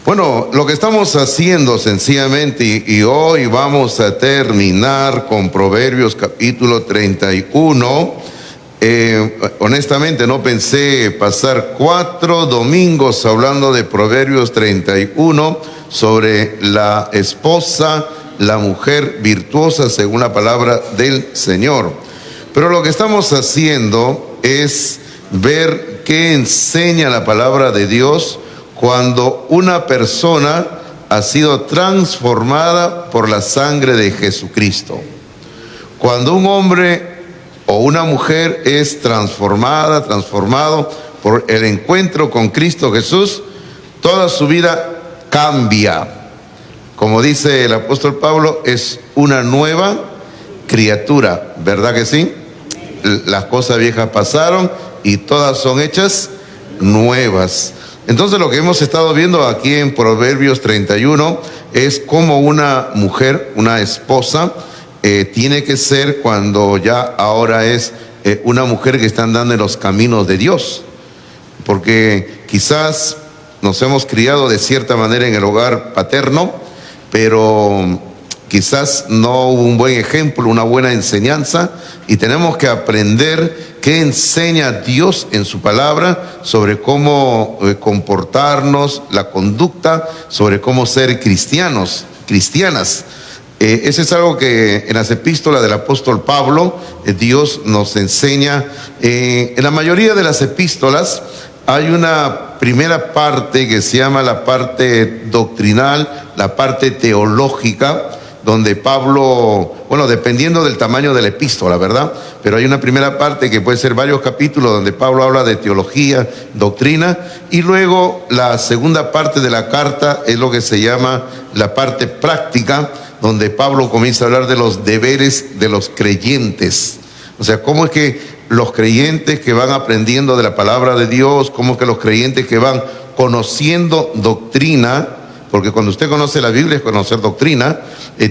Bueno, lo que estamos haciendo sencillamente, y hoy vamos a terminar con Proverbios capítulo 31. Honestamente no pensé pasar 4 domingos hablando de Proverbios 31 sobre la esposa, la mujer virtuosa según la palabra del Señor. Pero lo que estamos haciendo es ver qué enseña la palabra de Dios cuando una persona ha sido transformada por la sangre de Jesucristo. Cuando un hombre o una mujer es transformado por el encuentro con Cristo Jesús, toda su vida cambia. Como dice el apóstol Pablo, es una nueva criatura, ¿verdad que sí? Las cosas viejas pasaron y todas son hechas nuevas. Entonces lo que hemos estado viendo aquí en Proverbios 31 es cómo una mujer, una esposa, tiene que ser cuando ya ahora es una mujer que está andando en los caminos de Dios. Porque quizás nos hemos criado de cierta manera en el hogar paterno, pero quizás no hubo un buen ejemplo, una buena enseñanza, y tenemos que aprender qué enseña Dios en su palabra sobre cómo comportarnos, la conducta, sobre cómo ser cristianas. Eso es algo que en las epístolas del apóstol Pablo, Dios nos enseña. En la mayoría de las epístolas hay una primera parte que se llama la parte doctrinal, la parte teológica, donde Pablo, bueno, dependiendo del tamaño de la epístola, ¿verdad? Pero hay una primera parte que puede ser varios capítulos donde Pablo habla de teología, doctrina, y luego la segunda parte de la carta es lo que se llama la parte práctica, donde Pablo comienza a hablar de los deberes de los creyentes. O sea, cómo es que los creyentes que van aprendiendo de la palabra de Dios, cómo es que los creyentes que van conociendo doctrina, porque cuando usted conoce la Biblia es conocer doctrina,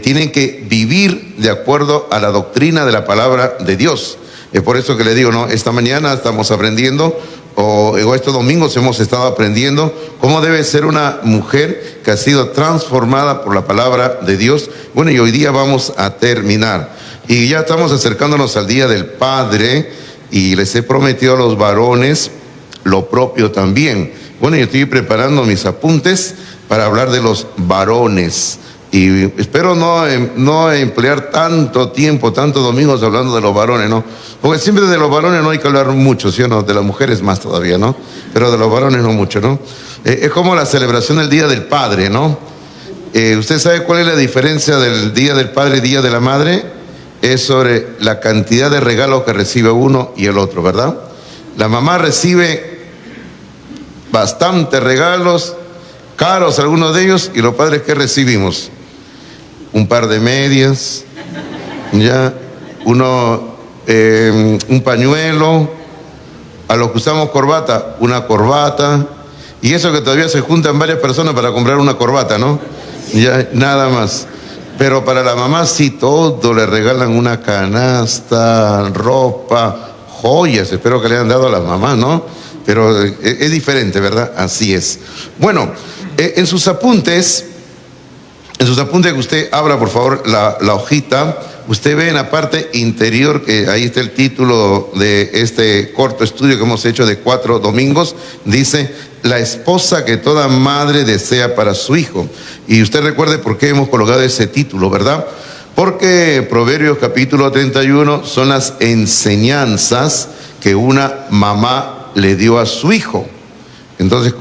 tienen que vivir de acuerdo a la doctrina de la palabra de Dios. Es por eso que le digo, ¿no? Esta mañana estamos aprendiendo, o estos domingos hemos estado aprendiendo cómo debe ser una mujer que ha sido transformada por la palabra de Dios. Bueno, y hoy día vamos a terminar. Y ya estamos acercándonos al Día del Padre, y les he prometido a los varones lo propio también. Bueno, yo estoy preparando mis apuntes para hablar de los varones, y espero no emplear tanto tiempo, tantos domingos hablando de los varones, ¿no? Porque siempre de los varones no hay que hablar mucho, ¿sí o no? De las mujeres más todavía, ¿no? Pero de los varones no mucho, ¿no? Es como la celebración del Día del Padre, ¿no? ¿Usted sabe cuál es la diferencia del Día del Padre y Día de la Madre? Es sobre la cantidad de regalos que recibe uno y el otro, ¿verdad? La mamá recibe bastantes regalos, caros algunos de ellos, y los padres, ¿qué recibimos? Un par de medias, ya, un pañuelo, a los que usamos corbata, una corbata, y eso que todavía se juntan varias personas para comprar una corbata, ¿no? Ya, nada más. Pero para la mamá sí, todo le regalan, una canasta, ropa, joyas, espero que le hayan dado a las mamás, ¿no? Pero es diferente, ¿verdad? Así es. Bueno, en sus apuntes que usted abra, por favor, la hojita, usted ve en la parte interior, que ahí está el título de este corto estudio que hemos hecho de 4 domingos, dice: la esposa que toda madre desea para su hijo. Y usted recuerde por qué hemos colocado ese título, ¿verdad? Porque Proverbios capítulo 31 son las enseñanzas que una mamá le dio a su hijo. Entonces,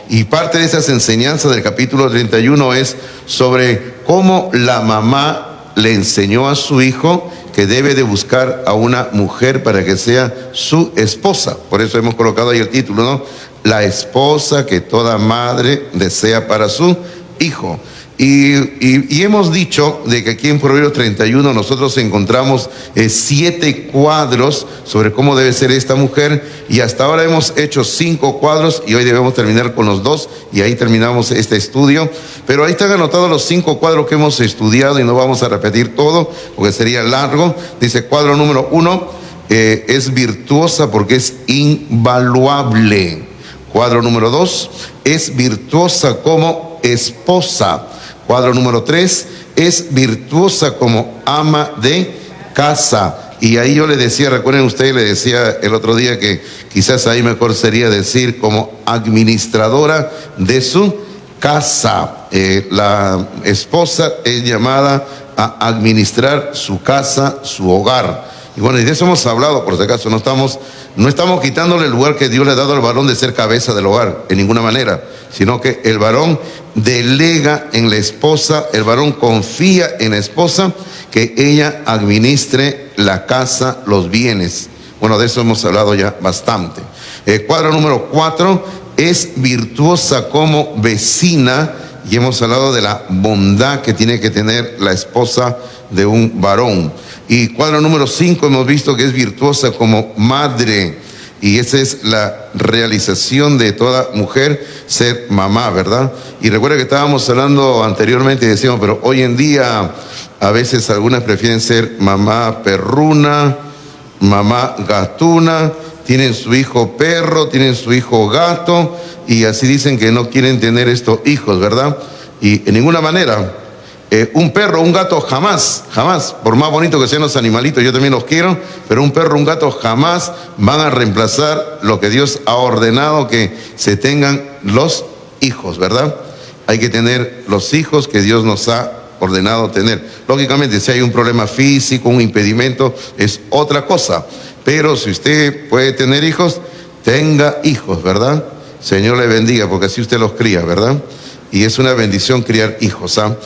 y parte de esas enseñanzas del capítulo 31 es sobre cómo la mamá le enseñó a su hijo que debe de buscar a una mujer para que sea su esposa. Por eso hemos colocado ahí el título, ¿no? La esposa que toda madre desea para su hijo. Y hemos dicho de que aquí en Proverbios 31 nosotros encontramos 7 cuadros sobre cómo debe ser esta mujer, y hasta ahora hemos hecho 5 cuadros y hoy debemos terminar con los 2 y ahí terminamos este estudio. Pero ahí están anotados los 5 cuadros que hemos estudiado y no vamos a repetir todo porque sería largo. Dice: cuadro número 1, es virtuosa porque es invaluable. Cuadro número 2, es virtuosa como esposa. Cuadro número 3, es virtuosa como ama de casa. Y ahí yo le decía, recuerden ustedes, le decía el otro día que quizás ahí mejor sería decir como administradora de su casa. La esposa es llamada a administrar su casa, su hogar. Y bueno, y de eso hemos hablado, por si acaso, no estamos quitándole el lugar que Dios le ha dado al varón de ser cabeza del hogar, en ninguna manera, sino que el varón delega en la esposa, el varón confía en la esposa, que ella administre la casa, los bienes. Bueno, de eso hemos hablado ya bastante. Cuadro número 4, es virtuosa como vecina, y hemos hablado de la bondad que tiene que tener la esposa de un varón. Y cuadro número 5, hemos visto que es virtuosa como madre, y esa es la realización de toda mujer, ser mamá, ¿verdad? Y recuerda que estábamos hablando anteriormente y decíamos, pero hoy en día a veces algunas prefieren ser mamá perruna, mamá gatuna, tienen su hijo perro, tienen su hijo gato, y así dicen que no quieren tener estos hijos, ¿verdad? Y en ninguna manera. Un perro, un gato jamás, por más bonito que sean los animalitos, yo también los quiero, pero un perro, un gato jamás van a reemplazar lo que Dios ha ordenado que se tengan los hijos, ¿verdad? Hay que tener los hijos que Dios nos ha ordenado tener. Lógicamente, si hay un problema físico, un impedimento, es otra cosa, pero si usted puede tener hijos, tenga hijos, ¿verdad? Señor le bendiga, porque así usted los cría, ¿verdad? Y es una bendición criar hijos, ¿ah?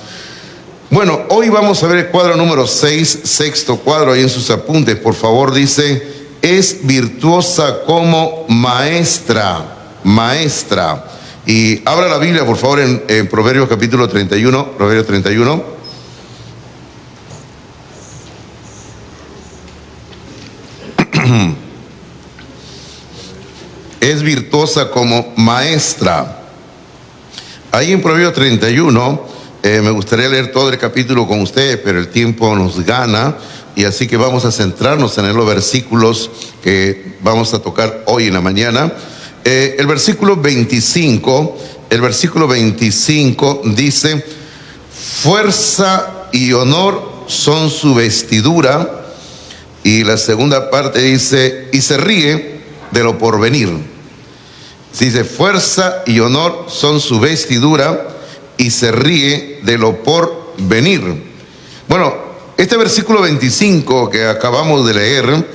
Bueno, hoy vamos a ver el cuadro número 6, sexto cuadro, ahí en sus apuntes, por favor, dice, es virtuosa como maestra. Y abra la Biblia, por favor, en Proverbios capítulo 31, Proverbios 31. Es virtuosa como maestra. Ahí en Proverbios 31, me gustaría leer todo el capítulo con ustedes, pero el tiempo nos gana, y así que vamos a centrarnos en los versículos que vamos a tocar hoy en la mañana. El versículo 25 dice, fuerza y honor son su vestidura, y la segunda parte dice, y se ríe de lo porvenir. Dice, fuerza y honor son su vestidura, y se ríe de lo por venir. Bueno, este versículo 25 que acabamos de leer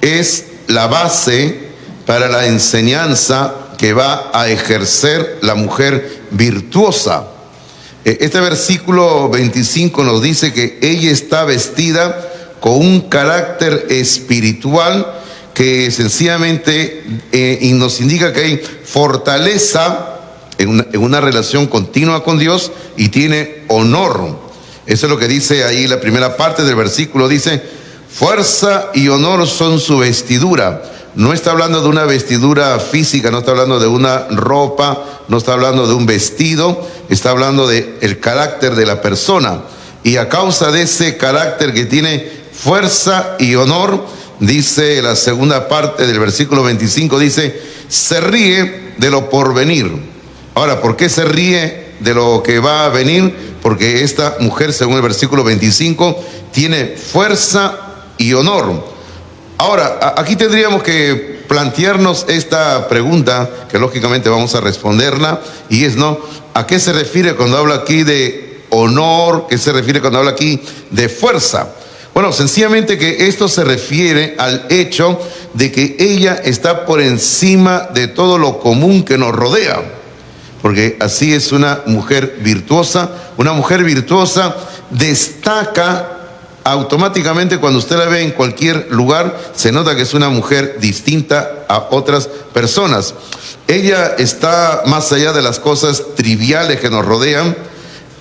es la base para la enseñanza que va a ejercer la mujer virtuosa. Este versículo 25 nos dice que ella está vestida con un carácter espiritual que sencillamente nos indica que hay fortaleza en una relación continua con Dios, y tiene honor. Eso es lo que dice ahí la primera parte del versículo, dice, fuerza y honor son su vestidura. No está hablando de una vestidura física, no está hablando de una ropa, no está hablando de un vestido, está hablando del carácter de la persona. Y a causa de ese carácter que tiene fuerza y honor, dice la segunda parte del versículo 25, dice, se ríe de lo porvenir. Ahora, ¿por qué se ríe de lo que va a venir? Porque esta mujer, según el versículo 25, tiene fuerza y honor. Ahora, aquí tendríamos que plantearnos esta pregunta, que lógicamente vamos a responderla, y es, ¿no? ¿A qué se refiere cuando habla aquí de honor? ¿Qué se refiere cuando habla aquí de fuerza? Bueno, sencillamente que esto se refiere al hecho de que ella está por encima de todo lo común que nos rodea. Porque así es una mujer virtuosa. Una mujer virtuosa destaca automáticamente cuando usted la ve en cualquier lugar, se nota que es una mujer distinta a otras personas. Ella está más allá de las cosas triviales que nos rodean.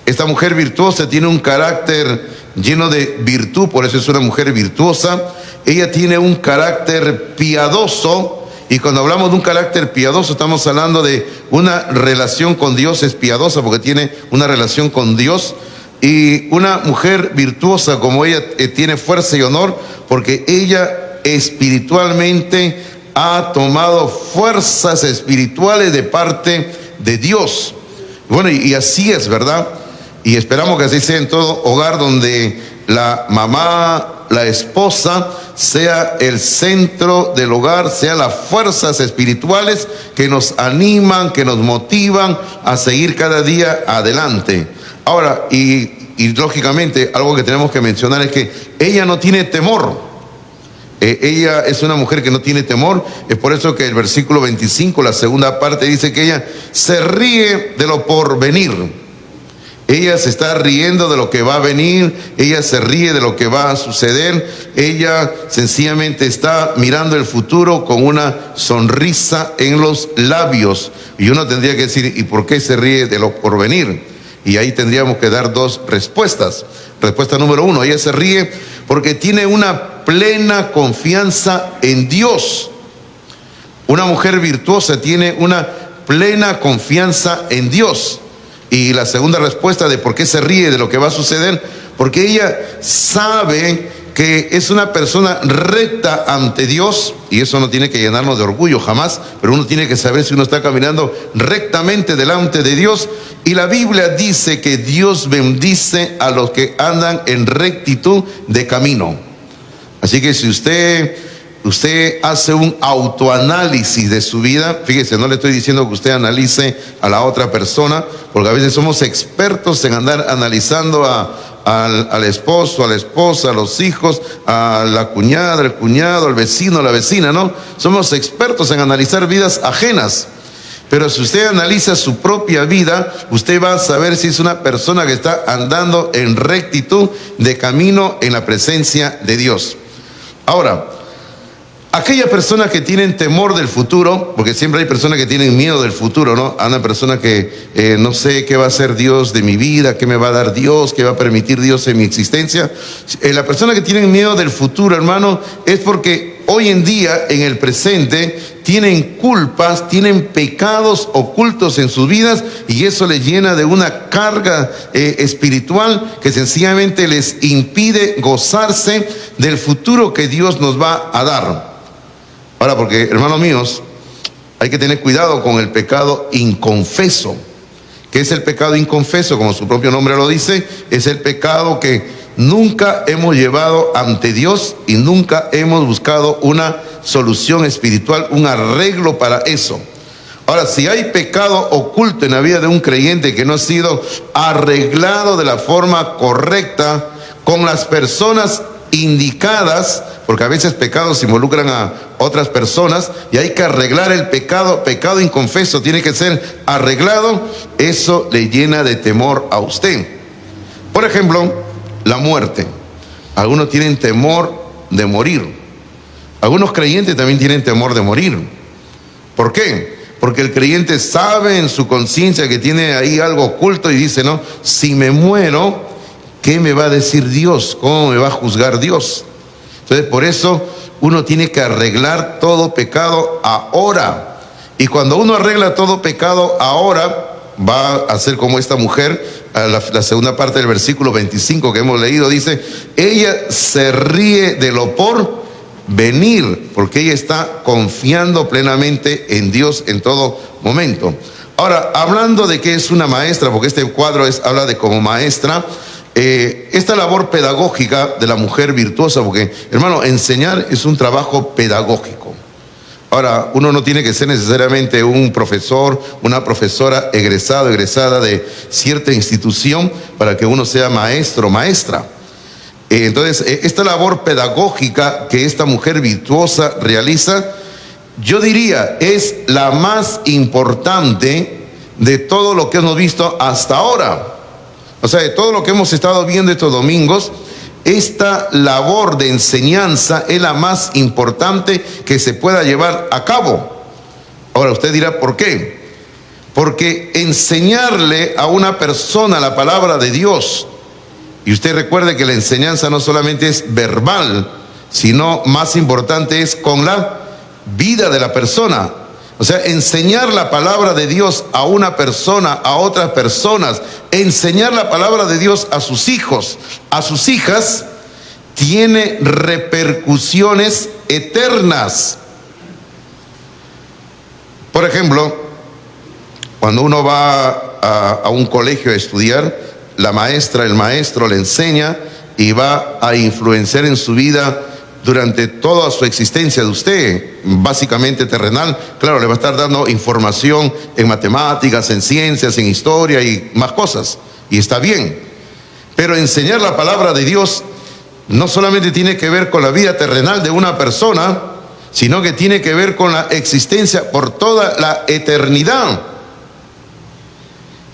Esta mujer virtuosa tiene un carácter lleno de virtud, por eso es una mujer virtuosa. Ella tiene un carácter piadoso. Y cuando hablamos de un carácter piadoso, estamos hablando de una relación con Dios. Es piadosa porque tiene una relación con Dios. Y una mujer virtuosa como ella tiene fuerza y honor porque ella espiritualmente ha tomado fuerzas espirituales de parte de Dios. Bueno, y así es, ¿verdad? Y esperamos que así sea en todo hogar donde la mamá, la esposa, sea el centro del hogar, sean las fuerzas espirituales que nos animan, que nos motivan a seguir cada día adelante. Ahora, y lógicamente algo que tenemos que mencionar es que ella no tiene temor. Ella es una mujer que no tiene temor. Es por eso que el versículo 25, la segunda parte, dice que ella se ríe de lo por venir. Ella se está riendo de lo que va a venir, ella se ríe de lo que va a suceder, ella sencillamente está mirando el futuro con una sonrisa en los labios. Y uno tendría que decir, ¿y por qué se ríe de lo por venir? Y ahí tendríamos que dar dos respuestas. Respuesta número uno, ella se ríe porque tiene una plena confianza en Dios. Una mujer virtuosa tiene una plena confianza en Dios. Y la segunda respuesta de por qué se ríe de lo que va a suceder, porque ella sabe que es una persona recta ante Dios, y eso no tiene que llenarnos de orgullo jamás, pero uno tiene que saber si uno está caminando rectamente delante de Dios. Y la Biblia dice que Dios bendice a los que andan en rectitud de camino. Así que si usted hace un autoanálisis de su vida, fíjese, no le estoy diciendo que usted analice a la otra persona, porque a veces somos expertos en andar analizando al esposo, a la esposa, a los hijos, a la cuñada, el cuñado, al vecino, a la vecina, ¿no? Somos expertos en analizar vidas ajenas. Pero si usted analiza su propia vida, usted va a saber si es una persona que está andando en rectitud de camino en la presencia de Dios. Ahora, aquellas personas que tienen temor del futuro, porque siempre hay personas que tienen miedo del futuro, ¿no? Hay una persona que no sé qué va a hacer Dios de mi vida, qué me va a dar Dios, qué va a permitir Dios en mi existencia. La persona que tiene miedo del futuro, hermano, es porque hoy en día, en el presente, tienen culpas, tienen pecados ocultos en sus vidas, y eso les llena de una carga espiritual que sencillamente les impide gozarse del futuro que Dios nos va a dar. Ahora, porque, hermanos míos, hay que tener cuidado con el pecado inconfeso. ¿Qué es el pecado inconfeso? Como su propio nombre lo dice, es el pecado que nunca hemos llevado ante Dios y nunca hemos buscado una solución espiritual, un arreglo para eso. Ahora, si hay pecado oculto en la vida de un creyente que no ha sido arreglado de la forma correcta, con las personas indicadas, porque a veces pecados involucran a otras personas y hay que arreglar el pecado inconfeso tiene que ser arreglado, eso le llena de temor a usted. Por ejemplo, la muerte. Algunos tienen temor de morir. Algunos creyentes también tienen temor de morir. ¿Por qué? Porque el creyente sabe en su conciencia que tiene ahí algo oculto y dice, no, si me muero, ¿qué me va a decir Dios? ¿Cómo me va a juzgar Dios? Entonces, por eso uno tiene que arreglar todo pecado ahora. Y cuando uno arregla todo pecado ahora, va a ser como esta mujer. La segunda parte del versículo 25 que hemos leído dice, ella se ríe de lo por venir, porque ella está confiando plenamente en Dios en todo momento. Ahora, hablando de que es una maestra, porque este cuadro habla de como maestra, esta labor pedagógica de la mujer virtuosa, porque, hermano, enseñar es un trabajo pedagógico. Ahora, uno no tiene que ser necesariamente un profesor, una profesora egresada de cierta institución para que uno sea maestro o maestra. Entonces, esta labor pedagógica que esta mujer virtuosa realiza, yo diría, es la más importante de todo lo que hemos visto hasta ahora. O sea, de todo lo que hemos estado viendo estos domingos, esta labor de enseñanza es la más importante que se pueda llevar a cabo. Ahora usted dirá, ¿por qué? Porque enseñarle a una persona la palabra de Dios, y usted recuerde que la enseñanza no solamente es verbal, sino más importante es con la vida de la persona. O sea, enseñar la palabra de Dios a una persona, a otras personas, enseñar la palabra de Dios a sus hijos, a sus hijas, tiene repercusiones eternas. Por ejemplo, Cuando uno va a un colegio a estudiar, la maestra, el maestro le enseña y va a influenciar en su vida durante toda su existencia de usted, básicamente terrenal. Claro, le va a estar dando información en matemáticas, en ciencias, en historia y más cosas, y está bien. Pero enseñar la palabra de Dios no solamente tiene que ver con la vida terrenal de una persona, sino que tiene que ver con la existencia por toda la eternidad.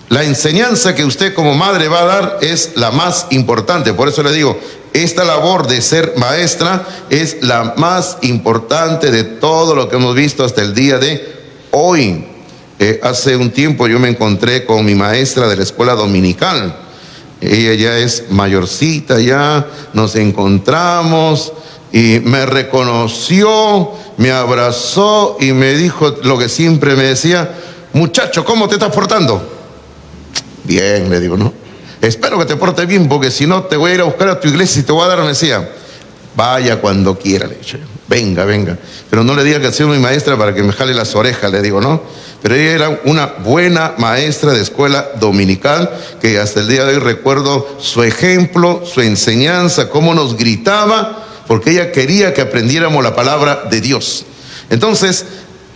La enseñanza que usted como madre va a dar es la más importante. Por eso le digo, esta labor de ser maestra es la más importante de todo lo que hemos visto hasta el día de hoy. Hace un tiempo yo me encontré con mi maestra de la escuela dominical. Ella ya es mayorcita, ya nos encontramos y me reconoció, me abrazó y me dijo lo que siempre me decía: muchacho, ¿cómo te estás portando? Bien, le digo, ¿no? Espero que te portes bien, porque si no te voy a ir a buscar a tu iglesia y te voy a dar una mesía. Vaya cuando quiera, le dije. Venga, venga. Pero no le diga que ha sido mi maestra para que me jale las orejas, le digo, ¿no? Pero ella era una buena maestra de escuela dominical, que hasta el día de hoy recuerdo su ejemplo, su enseñanza, cómo nos gritaba, porque ella quería que aprendiéramos la palabra de Dios. Entonces,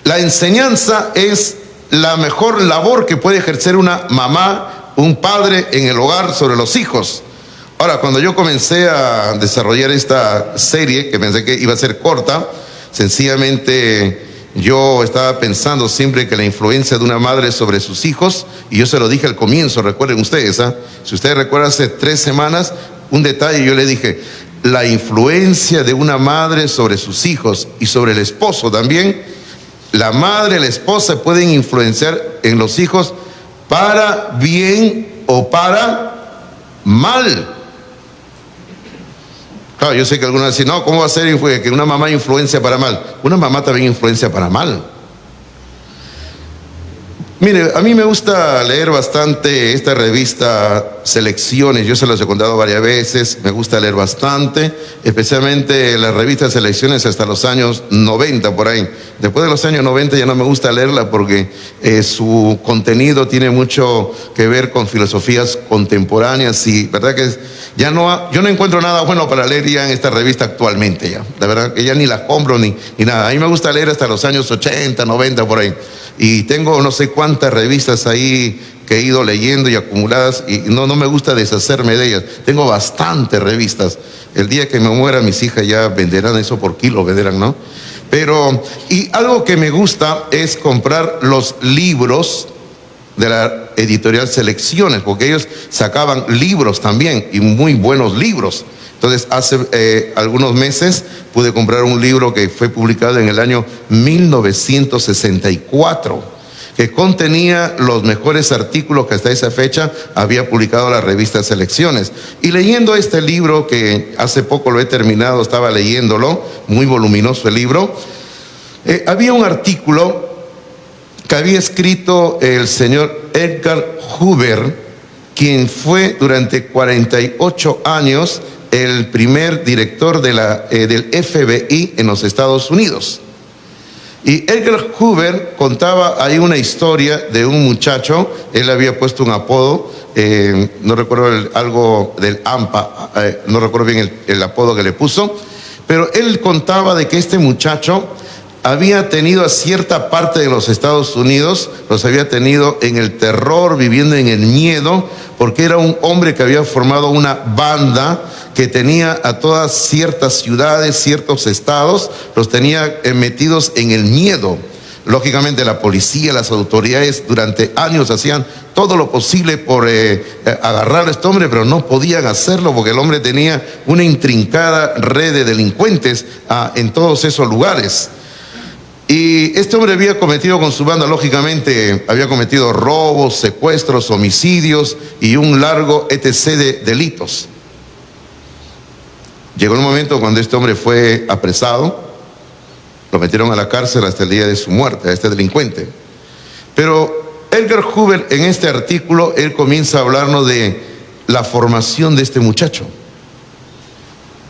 la enseñanza es la mejor labor que puede ejercer una mamá, un padre en el hogar sobre los hijos. Ahora, cuando yo comencé a desarrollar esta serie, que pensé que iba a ser corta, sencillamente yo estaba pensando siempre que la influencia de una madre sobre sus hijos, y yo se lo dije al comienzo, recuerden ustedes, si ustedes recuerdan, hace 3 semanas, un detalle, yo le dije, la influencia de una madre sobre sus hijos y sobre el esposo también. La madre, la esposa pueden influenciar en los hijos para bien o para mal. Claro, yo sé que algunos dicen, no, ¿cómo va a ser que una mamá influencia para mal? Una mamá también influencia para mal. Mire, a mí me gusta leer bastante esta revista Selecciones, yo se las he contado varias veces, me gusta leer bastante, especialmente la revista Selecciones hasta los años 90 por ahí. Después de los años 90 ya no me gusta leerla porque su contenido tiene mucho que ver con filosofías contemporáneas y verdad que ya no, yo no encuentro nada bueno para leer ya en esta revista actualmente ya. La verdad que ya ni la compro ni nada. A mí me gusta leer hasta los años 80, 90 por ahí. Y tengo no sé cuántas revistas ahí que he ido leyendo y acumuladas y no me gusta deshacerme de ellas. Tengo bastantes revistas. El día que me muera mis hijas ya venderán eso por kilo, venderán, ¿no? Pero, y algo que me gusta es comprar los libros de la editorial Selecciones, porque ellos sacaban libros también y muy buenos libros. Entonces, hace algunos meses pude comprar un libro que fue publicado en el año 1964, que contenía los mejores artículos que hasta esa fecha había publicado la revista Selecciones. Y leyendo este libro, que hace poco lo he terminado, estaba leyéndolo, muy voluminoso el libro, había un artículo que había escrito el señor Edgar Hoover, quien fue durante 48 años el primer director de del FBI en los Estados Unidos. Y Edgar Hoover contaba ahí una historia de un muchacho, él había puesto un apodo, no recuerdo algo del AMPA, no recuerdo bien el apodo que le puso, pero él contaba de que este muchacho había tenido a cierta parte de los Estados Unidos, los había tenido en el terror, viviendo en el miedo, porque era un hombre que había formado una banda que tenía a todas ciertas ciudades, ciertos estados, los tenía metidos en el miedo. Lógicamente la policía, las autoridades durante años hacían todo lo posible por agarrar a este hombre, pero no podían hacerlo porque el hombre tenía una intrincada red de delincuentes en todos esos lugares. Y este hombre había cometido con su banda, lógicamente, había cometido robos, secuestros, homicidios y un largo etc. de delitos. Llegó un momento cuando este hombre fue apresado, lo metieron a la cárcel hasta el día de su muerte, a este delincuente. Pero Edgar Hoover, en este artículo, él comienza a hablarnos de la formación de este muchacho.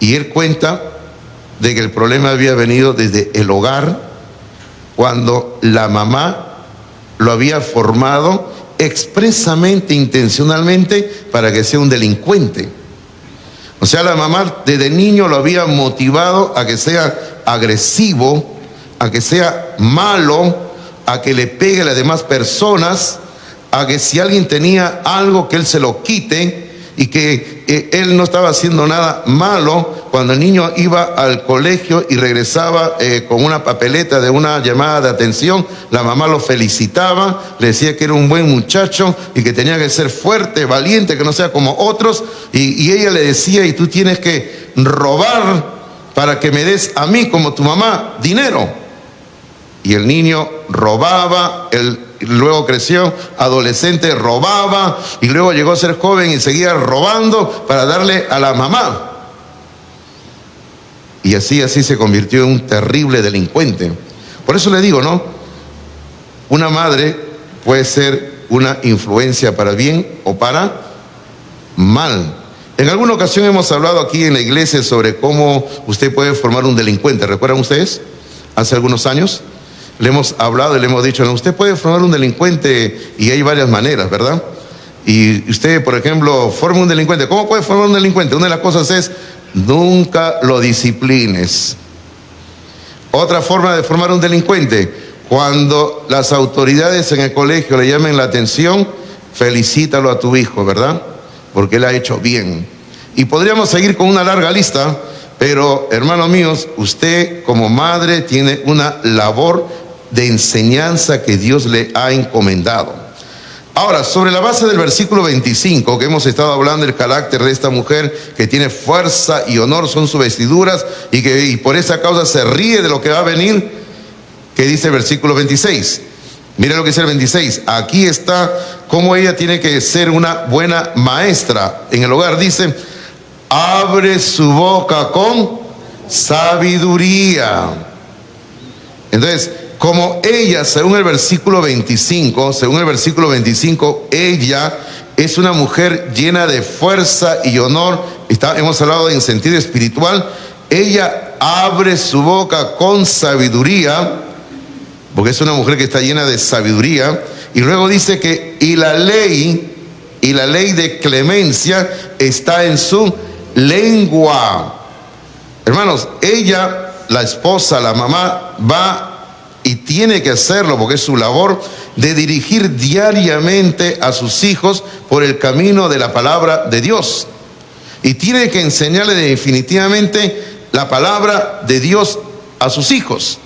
Y él cuenta de que el problema había venido desde el hogar, cuando la mamá lo había formado expresamente, intencionalmente, para que sea un delincuente. O sea, la mamá desde niño lo había motivado a que sea agresivo, a que sea malo, a que le pegue a las demás personas, a que si alguien tenía algo que él se lo quite, y que él no estaba haciendo nada malo. Cuando el niño iba al colegio y regresaba con una papeleta de una llamada de atención, la mamá lo felicitaba, le decía que era un buen muchacho y que tenía que ser fuerte, valiente, que no sea como otros, y ella le decía: y tú tienes que robar para que me des a mí, como tu mamá, dinero. Y el niño robaba, luego creció adolescente, robaba, y luego llegó a ser joven y seguía robando para darle a la mamá. Y así se convirtió en un terrible delincuente. Por eso le digo, ¿no? Una madre puede ser una influencia para bien o para mal. En alguna ocasión hemos hablado aquí en la iglesia sobre cómo usted puede formar un delincuente. ¿Recuerdan ustedes? Hace algunos años le hemos hablado y le hemos dicho: no, usted puede formar un delincuente, y hay varias maneras, ¿verdad? Y usted, por ejemplo, forma un delincuente. ¿Cómo puede formar un delincuente? Una de las cosas es: nunca lo disciplines. Otra forma de formar un delincuente: cuando las autoridades en el colegio le llamen la atención, felicítalo a tu hijo, ¿verdad? Porque él ha hecho bien. Y podríamos seguir con una larga lista, pero hermanos míos, usted como madre tiene una labor de enseñanza que Dios le ha encomendado. Ahora, sobre la base del versículo 25, que hemos estado hablando del carácter de esta mujer, que tiene fuerza y honor son sus vestiduras, y por esa causa se ríe de lo que va a venir, que dice el versículo 26. Mire lo que dice el 26. Aquí está cómo ella tiene que ser una buena maestra en el hogar. Dice: abre su boca con sabiduría. Entonces, como ella, según el versículo 25, ella es una mujer llena de fuerza y honor. Hemos hablado en sentido espiritual. Ella abre su boca con sabiduría, porque es una mujer que está llena de sabiduría. Y luego dice que y la ley de clemencia está en su lengua. Hermanos, ella, la esposa, la mamá, va y tiene que hacerlo, porque es su labor de dirigir diariamente a sus hijos por el camino de la palabra de Dios. Y tiene que enseñarle definitivamente la palabra de Dios a sus hijos.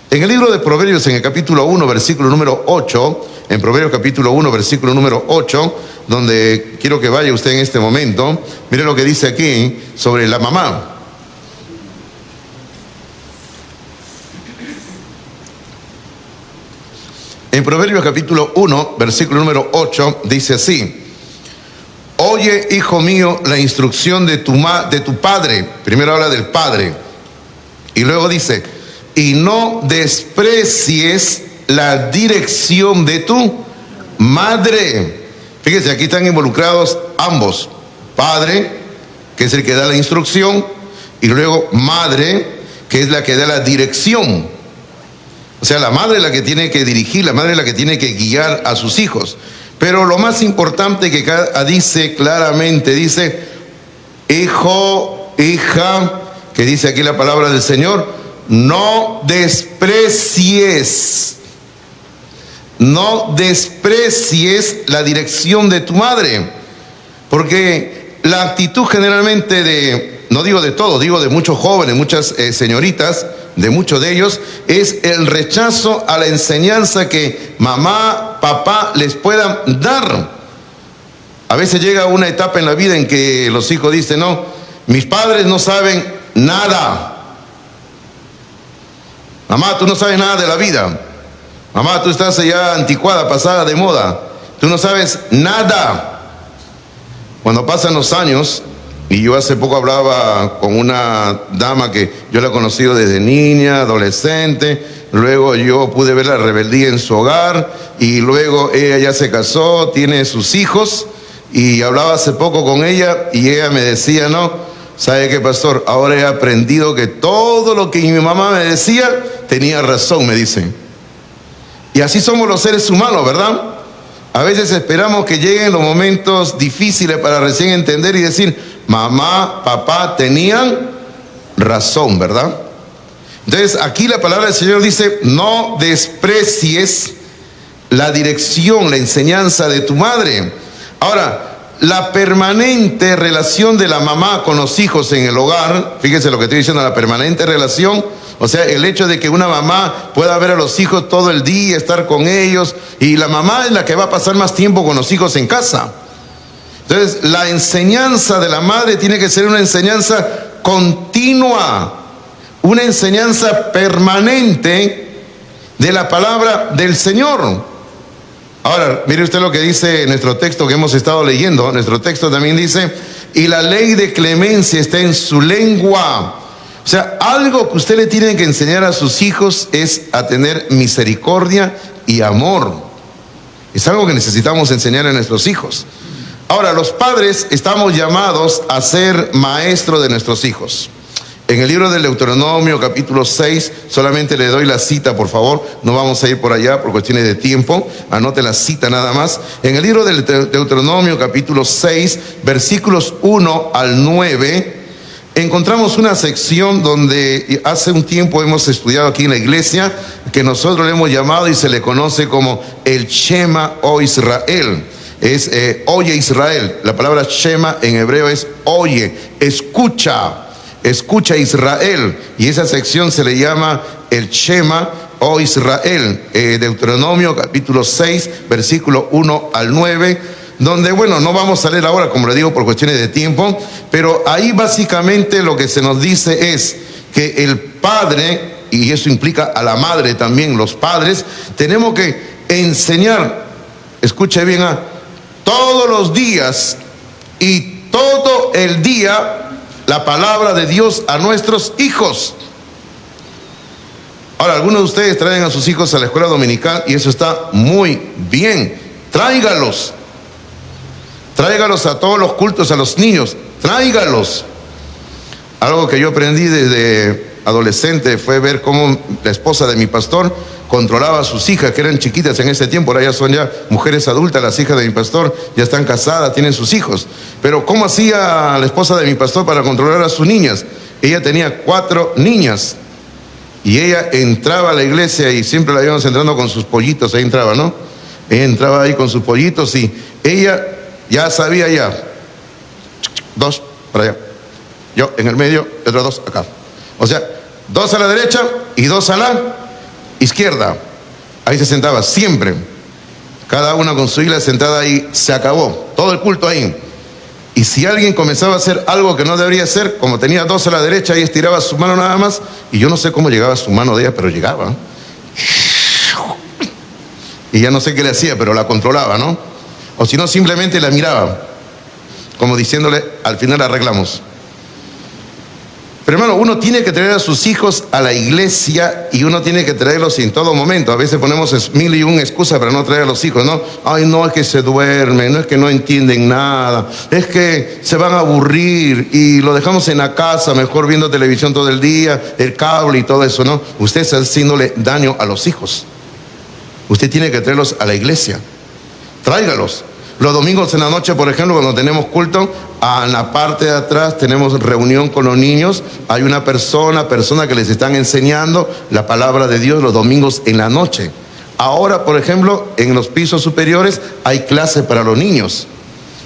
En el libro de Proverbios, en el capítulo 1, versículo número 8, en Proverbios capítulo 1, versículo número 8, donde quiero que vaya usted en este momento, mire lo que dice aquí sobre la mamá. En Proverbios capítulo 1, versículo número 8, dice así: oye, hijo mío, la instrucción de tu padre. Primero habla del padre, y luego dice: y no desprecies la dirección de tu madre. Fíjese, aquí están involucrados ambos: padre, que es el que da la instrucción, y luego madre, que es la que da la dirección. O sea, la madre es la que tiene que dirigir, la madre es la que tiene que guiar a sus hijos. Pero lo más importante que dice claramente, dice: hijo, hija, que dice aquí la palabra del Señor, no desprecies la dirección de tu madre. Porque la actitud generalmente no digo de todos, digo de muchos jóvenes, muchas señoritas, de muchos de ellos, es el rechazo a la enseñanza que mamá, papá les puedan dar. A veces llega una etapa en la vida en que los hijos dicen: no, mis padres no saben nada. Mamá, tú no sabes nada de la vida. Mamá, tú estás ya anticuada, pasada de moda. Tú no sabes nada. Cuando pasan los años, y yo hace poco hablaba con una dama que yo la he conocido desde niña, adolescente, luego yo pude ver la rebeldía en su hogar, y luego ella ya se casó, tiene sus hijos, y hablaba hace poco con ella, y ella me decía: no, ¿sabe qué, pastor? Ahora he aprendido que todo lo que mi mamá me decía tenía razón, me dice. Y así somos los seres humanos, ¿verdad? A veces esperamos que lleguen los momentos difíciles para recién entender y decir, mamá, papá tenían razón, ¿verdad? Entonces aquí la palabra del Señor dice, no desprecies la dirección, la enseñanza de tu madre. Ahora, la permanente relación de la mamá con los hijos en el hogar, fíjese lo que estoy diciendo, la permanente relación, o sea, el hecho de que una mamá pueda ver a los hijos todo el día, estar con ellos, y la mamá es la que va a pasar más tiempo con los hijos en casa. Entonces, la enseñanza de la madre tiene que ser una enseñanza continua, una enseñanza permanente de la palabra del Señor. Ahora, mire usted lo que dice nuestro texto que hemos estado leyendo. Nuestro texto también dice, y la ley de clemencia está en su lengua. O sea, algo que usted le tiene que enseñar a sus hijos es a tener misericordia y amor. Es algo que necesitamos enseñar a nuestros hijos. Ahora, los padres estamos llamados a ser maestros de nuestros hijos. En el libro del Deuteronomio, capítulo 6, solamente le doy la cita, por favor. No vamos a ir por allá por cuestiones de tiempo. Anote la cita nada más. En el libro del Deuteronomio, capítulo 6, versículos 1 al 9, encontramos una sección donde hace un tiempo hemos estudiado aquí en la iglesia, que nosotros le hemos llamado y se le conoce como el Shema o Israel. Es oye Israel. La palabra Shema en hebreo es oye, escucha. Escucha Israel, y esa sección se le llama el Shema o Israel, Deuteronomio capítulo 6, versículo 1 al 9, donde, bueno, no vamos a leer ahora, como le digo, por cuestiones de tiempo, pero ahí básicamente lo que se nos dice es que el padre, y eso implica a la madre también, los padres, tenemos que enseñar, escuche bien, todos los días y todo el día, la palabra de Dios a nuestros hijos. Ahora, algunos de ustedes traen a sus hijos a la escuela dominical y eso está muy bien. Tráigalos a todos los cultos, a los niños, tráigalos. Algo que yo aprendí desde adolescente fue ver cómo la esposa de mi pastor controlaba a sus hijas, que eran chiquitas en ese tiempo. Ahora ya son ya mujeres adultas, las hijas de mi pastor ya están casadas, tienen sus hijos. Pero ¿cómo hacía la esposa de mi pastor para controlar a sus niñas? Ella tenía 4 niñas y ella entraba a la iglesia y siempre la íbamos entrando con sus pollitos, ahí entraba, ¿no? Ella entraba ahí con sus pollitos y ella ya sabía ya, 2 para allá, yo en el medio, otros 2 acá. O sea, 2 a la derecha y 2 a la izquierda. Ahí se sentaba siempre, cada una con su isla sentada ahí. Se acabó todo el culto ahí. Y si alguien comenzaba a hacer algo que no debería hacer, como tenía 2 a la derecha, ahí estiraba su mano nada más, y yo no sé cómo llegaba su mano de ella, pero llegaba. Y ya no sé qué le hacía, pero la controlaba, ¿no? O si no, simplemente la miraba, como diciéndole, al final arreglamos. Pero hermano, uno tiene que traer a sus hijos a la iglesia y uno tiene que traerlos en todo momento. A veces ponemos 1000 y una excusas para no traer a los hijos, ¿no? Ay, no, es que se duermen, no es que no entienden nada, es que se van a aburrir y lo dejamos en la casa, mejor viendo televisión todo el día, el cable y todo eso, ¿no? Usted está haciéndole daño a los hijos. Usted tiene que traerlos a la iglesia. Tráigalos. Los domingos en la noche, por ejemplo, cuando tenemos culto, en la parte de atrás tenemos reunión con los niños. Hay una persona que les están enseñando la palabra de Dios los domingos en la noche. Ahora, por ejemplo, en los pisos superiores hay clase para los niños.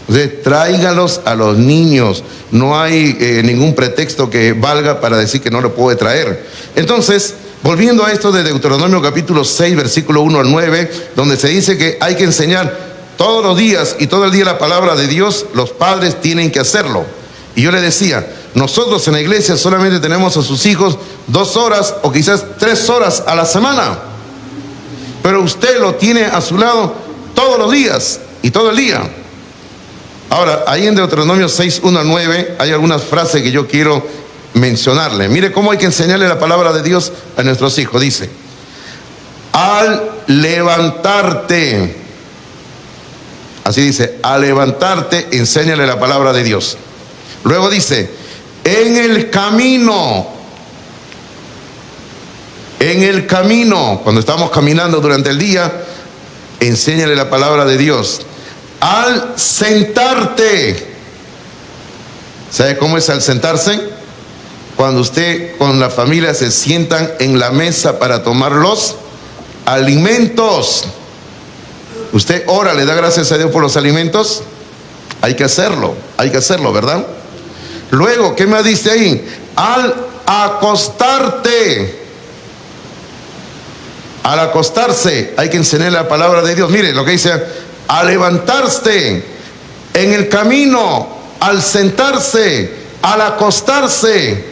Entonces, tráigalos a los niños. No hay ningún pretexto que valga para decir que no lo puede traer. Entonces, volviendo a esto de Deuteronomio capítulo 6, versículo 1 al 9, donde se dice que hay que enseñar todos los días y todo el día la palabra de Dios, los padres tienen que hacerlo. Y yo le decía, nosotros en la iglesia solamente tenemos a sus hijos 2 horas o quizás 3 horas a la semana. Pero usted lo tiene a su lado todos los días y todo el día. Ahora, ahí en Deuteronomio 6, 1 al 9, hay algunas frases que yo quiero mencionarle. Mire cómo hay que enseñarle la palabra de Dios a nuestros hijos. Dice, al levantarte, así dice, al levantarte, enséñale la palabra de Dios. Luego dice, en el camino En el camino, cuando estamos caminando durante el día, enséñale la palabra de Dios. Al sentarte, ¿sabe cómo es al sentarse? Cuando usted con la familia se sientan en la mesa para tomar los alimentos. Usted ora, le da gracias a Dios por los alimentos. Hay que hacerlo, ¿verdad? Luego, ¿qué me dice ahí? Al acostarte. Al acostarse, hay que enseñar la palabra de Dios. Mire lo que dice: al levantarse, en el camino, al sentarse, al acostarse,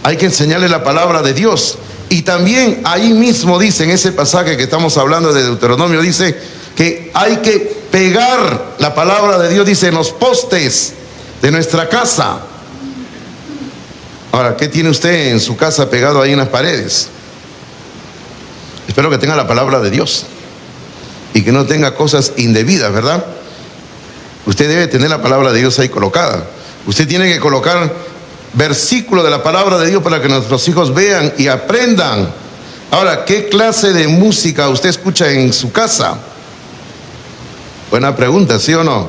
hay que enseñarle la palabra de Dios. Y también ahí mismo dice, en ese pasaje que estamos hablando de Deuteronomio, dice que hay que pegar la palabra de Dios, dice, en los postes de nuestra casa. Ahora, ¿qué tiene usted en su casa pegado ahí en las paredes? Espero que tenga la palabra de Dios y que no tenga cosas indebidas, ¿verdad? Usted debe tener la palabra de Dios ahí colocada. Usted tiene que colocar versículos de la palabra de Dios para que nuestros hijos vean y aprendan. Ahora, ¿qué clase de música usted escucha en su casa? Buena pregunta, ¿sí o no?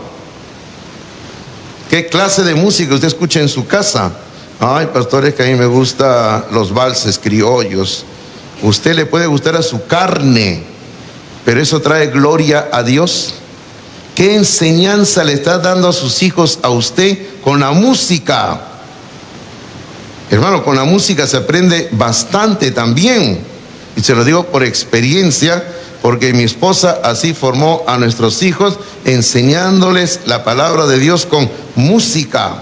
¿Qué clase de música usted escucha en su casa? Ay, pastor, es que a mí me gustan los valses criollos. Usted le puede gustar a su carne, pero eso trae gloria a Dios. ¿Qué enseñanza le está dando a sus hijos a usted con la música? Hermano, con la música se aprende bastante también. Y se lo digo por experiencia, porque mi esposa así formó a nuestros hijos, enseñándoles la palabra de Dios con música.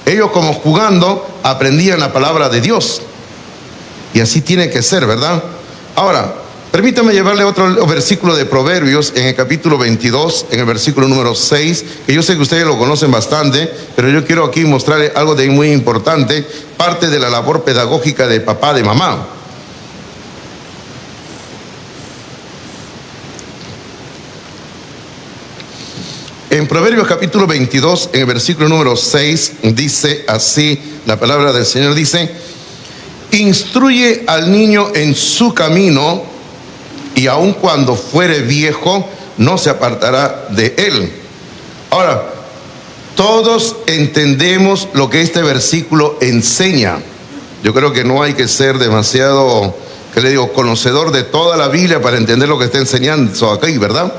Ellos, como jugando, aprendían la palabra de Dios. Y así tiene que ser, ¿verdad? Ahora, permítame llevarle otro versículo de Proverbios en el capítulo 22, en el versículo número 6, que yo sé que ustedes lo conocen bastante, pero yo quiero aquí mostrarle algo de muy importante, parte de la labor pedagógica de papá, de mamá. En Proverbios capítulo 22, en el versículo número 6, dice así, la palabra del Señor dice: instruye al niño en su camino, y aun cuando fuere viejo, no se apartará de él. Ahora, todos entendemos lo que este versículo enseña. Yo creo que no hay que ser demasiado, ¿qué le digo?, conocedor de toda la Biblia para entender lo que está enseñando aquí, ¿verdad?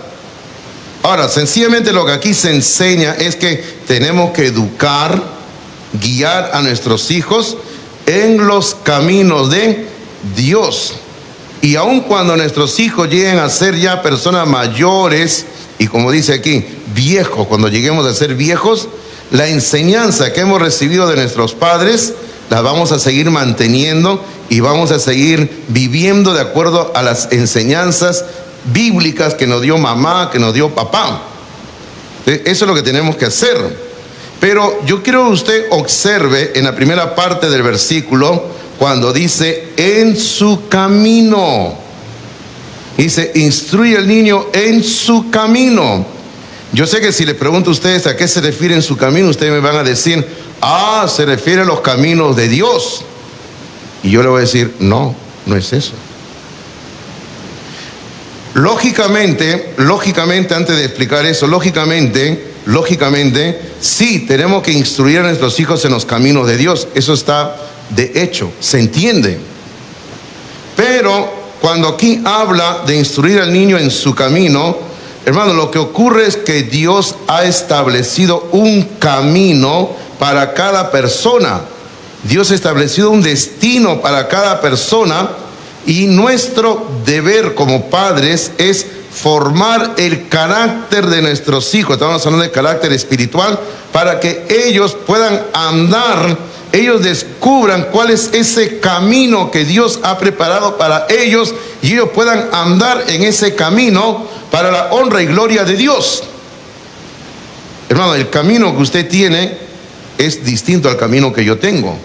Ahora, sencillamente lo que aquí se enseña es que tenemos que educar, guiar a nuestros hijos en los caminos de Dios. Y aun cuando nuestros hijos lleguen a ser ya personas mayores, y como dice aquí, viejos, cuando lleguemos a ser viejos, la enseñanza que hemos recibido de nuestros padres, la vamos a seguir manteniendo y vamos a seguir viviendo de acuerdo a las enseñanzas bíblicas que nos dio mamá, que nos dio papá. Eso es lo que tenemos que hacer. Pero yo quiero que usted observe en la primera parte del versículo, cuando dice en su camino. Dice, instruye al niño en su camino. Yo sé que si le pregunto a ustedes a qué se refiere en su camino, ustedes me van a decir, se refiere a los caminos de Dios. Y yo le voy a decir, no, no es eso. Lógicamente, antes de explicar eso, lógicamente, sí, tenemos que instruir a nuestros hijos en los caminos de Dios. Eso está de hecho, se entiende. Pero cuando aquí habla de instruir al niño en su camino, hermano, lo que ocurre es que Dios ha establecido un camino para cada persona. Dios ha establecido un destino para cada persona. Y nuestro deber como padres es formar el carácter de nuestros hijos. Estamos hablando de carácter espiritual, para que ellos puedan andar, ellos descubran cuál es ese camino que Dios ha preparado para ellos, y ellos puedan andar en ese camino para la honra y gloria de Dios. Hermano, el camino que usted tiene es distinto al camino que yo tengo.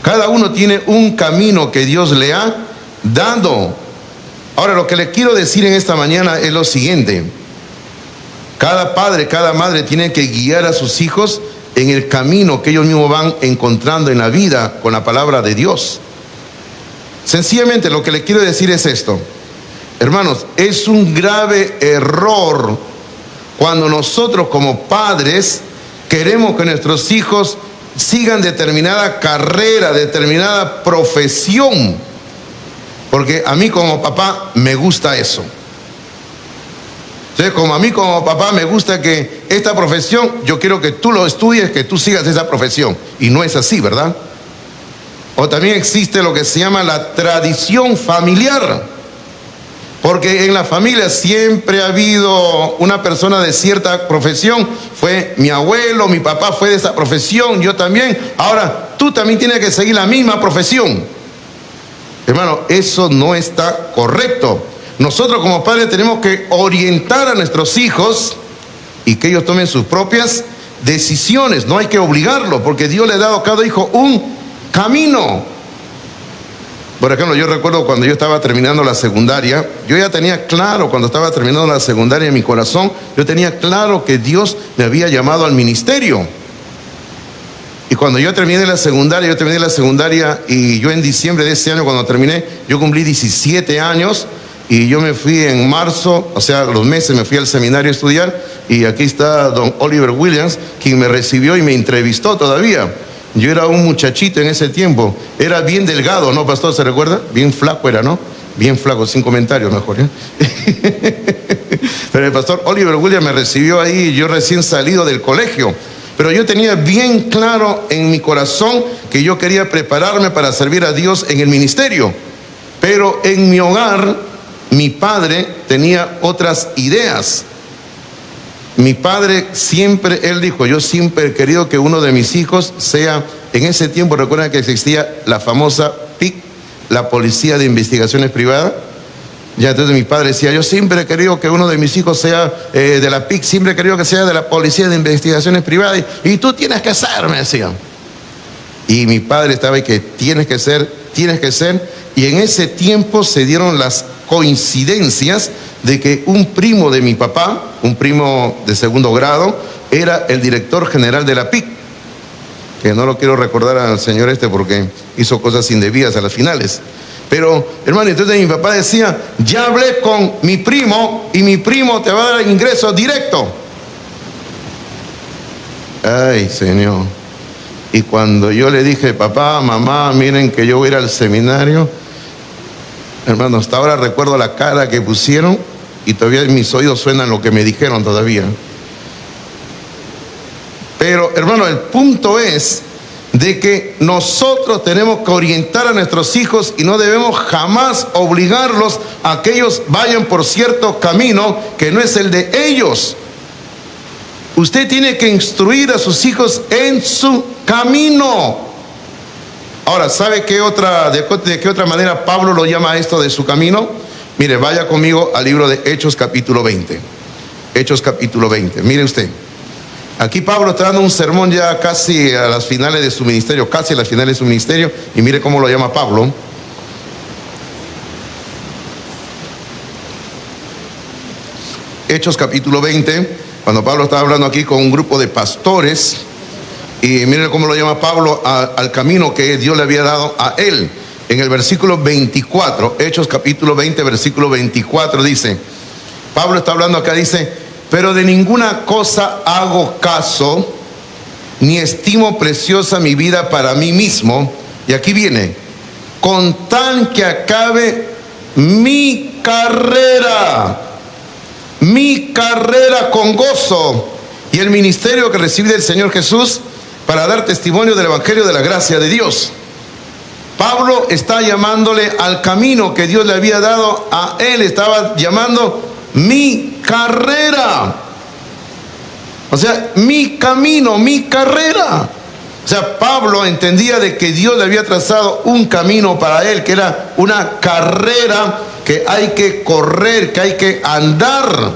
Cada uno tiene un camino que Dios le ha dado. Ahora, lo que le quiero decir en esta mañana es lo siguiente: cada padre, cada madre tiene que guiar a sus hijos en el camino que ellos mismos van encontrando en la vida con la palabra de Dios. Sencillamente lo que le quiero decir es esto. Hermanos, es un grave error cuando nosotros como padres queremos que nuestros hijos sigan determinada carrera, determinada profesión, porque a mí como papá me gusta eso. Entonces, como a mí como papá me gusta que esta profesión, yo quiero que tú lo estudies, que tú sigas esa profesión, y no es así, ¿verdad? O también existe lo que se llama la tradición familiar. Porque en la familia siempre ha habido una persona de cierta profesión. Fue mi abuelo, mi papá fue de esa profesión, yo también. Ahora, tú también tienes que seguir la misma profesión. Hermano, eso no está correcto. Nosotros como padres tenemos que orientar a nuestros hijos y que ellos tomen sus propias decisiones. No hay que obligarlos, porque Dios le ha dado a cada hijo un camino. Por ejemplo, yo recuerdo cuando yo estaba terminando la secundaria, yo ya tenía claro, cuando estaba terminando la secundaria en mi corazón, yo tenía claro que Dios me había llamado al ministerio. Y cuando yo terminé la secundaria y yo en diciembre de ese año, cuando terminé, yo cumplí 17 años y yo me fui en marzo, o sea, los meses me fui al seminario a estudiar, y aquí está don Oliver Williams, quien me recibió y me entrevistó todavía. Yo era un muchachito en ese tiempo, era bien delgado, ¿no, pastor? ¿Se recuerda? Bien flaco era, ¿no? Bien flaco, sin comentarios mejor, ¿eh? Pero el pastor Oliver Williams me recibió ahí, yo recién salido del colegio. Pero yo tenía bien claro en mi corazón que yo quería prepararme para servir a Dios en el ministerio. Pero en mi hogar, mi padre tenía otras ideas. Mi padre siempre, él dijo, yo siempre he querido que uno de mis hijos sea, en ese tiempo recuerdan que existía la famosa PIC, la Policía de Investigaciones Privadas. Ya, entonces mi padre decía, yo siempre he querido que uno de mis hijos sea de la PIC, siempre he querido que sea de la Policía de Investigaciones Privadas, y tú tienes que ser, me decía. Y mi padre estaba ahí que tienes que ser, y en ese tiempo se dieron las coincidencias de que un primo de mi papá, un primo de segundo grado, era el director general de la PIC, que no lo quiero recordar al señor porque hizo cosas indebidas a las finales. Pero, hermano, entonces mi papá decía, ya hablé con mi primo y mi primo te va a dar ingreso directo. Ay, Señor. Y cuando yo le dije, papá, mamá, miren que yo voy a ir al seminario, hermano, hasta ahora recuerdo la cara que pusieron y todavía en mis oídos suenan lo que me dijeron todavía. Pero, hermano, el punto es de que nosotros tenemos que orientar a nuestros hijos y no debemos jamás obligarlos a que ellos vayan por cierto camino que no es el de ellos. Usted tiene que instruir a sus hijos en su camino. Ahora, ¿sabe de qué otra manera Pablo lo llama esto de su camino? Mire, vaya conmigo al libro de Hechos capítulo 20. Hechos capítulo 20. Mire usted. Aquí Pablo está dando un sermón ya casi a las finales de su ministerio, y mire cómo lo llama Pablo. Hechos capítulo 20, cuando Pablo estaba hablando aquí con un grupo de pastores, y mire cómo lo llama Pablo al camino que Dios le había dado a él. En el versículo 24, Hechos capítulo 20, versículo 24 dice, Pablo está hablando acá, dice, pero de ninguna cosa hago caso, ni estimo preciosa mi vida para mí mismo. Y aquí viene, con tal que acabe mi carrera con gozo y el ministerio que recibí del Señor Jesús para dar testimonio del Evangelio de la gracia de Dios. Pablo está llamándole al camino que Dios le había dado a él, estaba llamando mi carrera. O sea, mi camino, mi carrera. O sea, Pablo entendía de que Dios le había trazado un camino para él, que era una carrera que hay que correr, que hay que andar.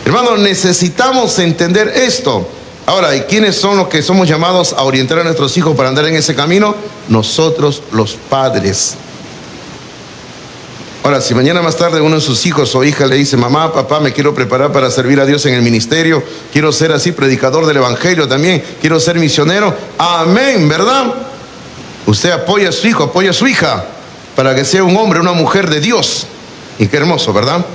Hermanos, necesitamos entender esto. Ahora, ¿y quiénes son los que somos llamados a orientar a nuestros hijos para andar en ese camino? Nosotros, los padres. Ahora, si mañana más tarde uno de sus hijos o hija le dice, mamá, papá, me quiero preparar para servir a Dios en el ministerio, quiero ser así predicador del Evangelio también, quiero ser misionero, amén, ¿verdad? Usted apoya a su hijo, apoya a su hija, para que sea un hombre, una mujer de Dios. Y qué hermoso, ¿verdad?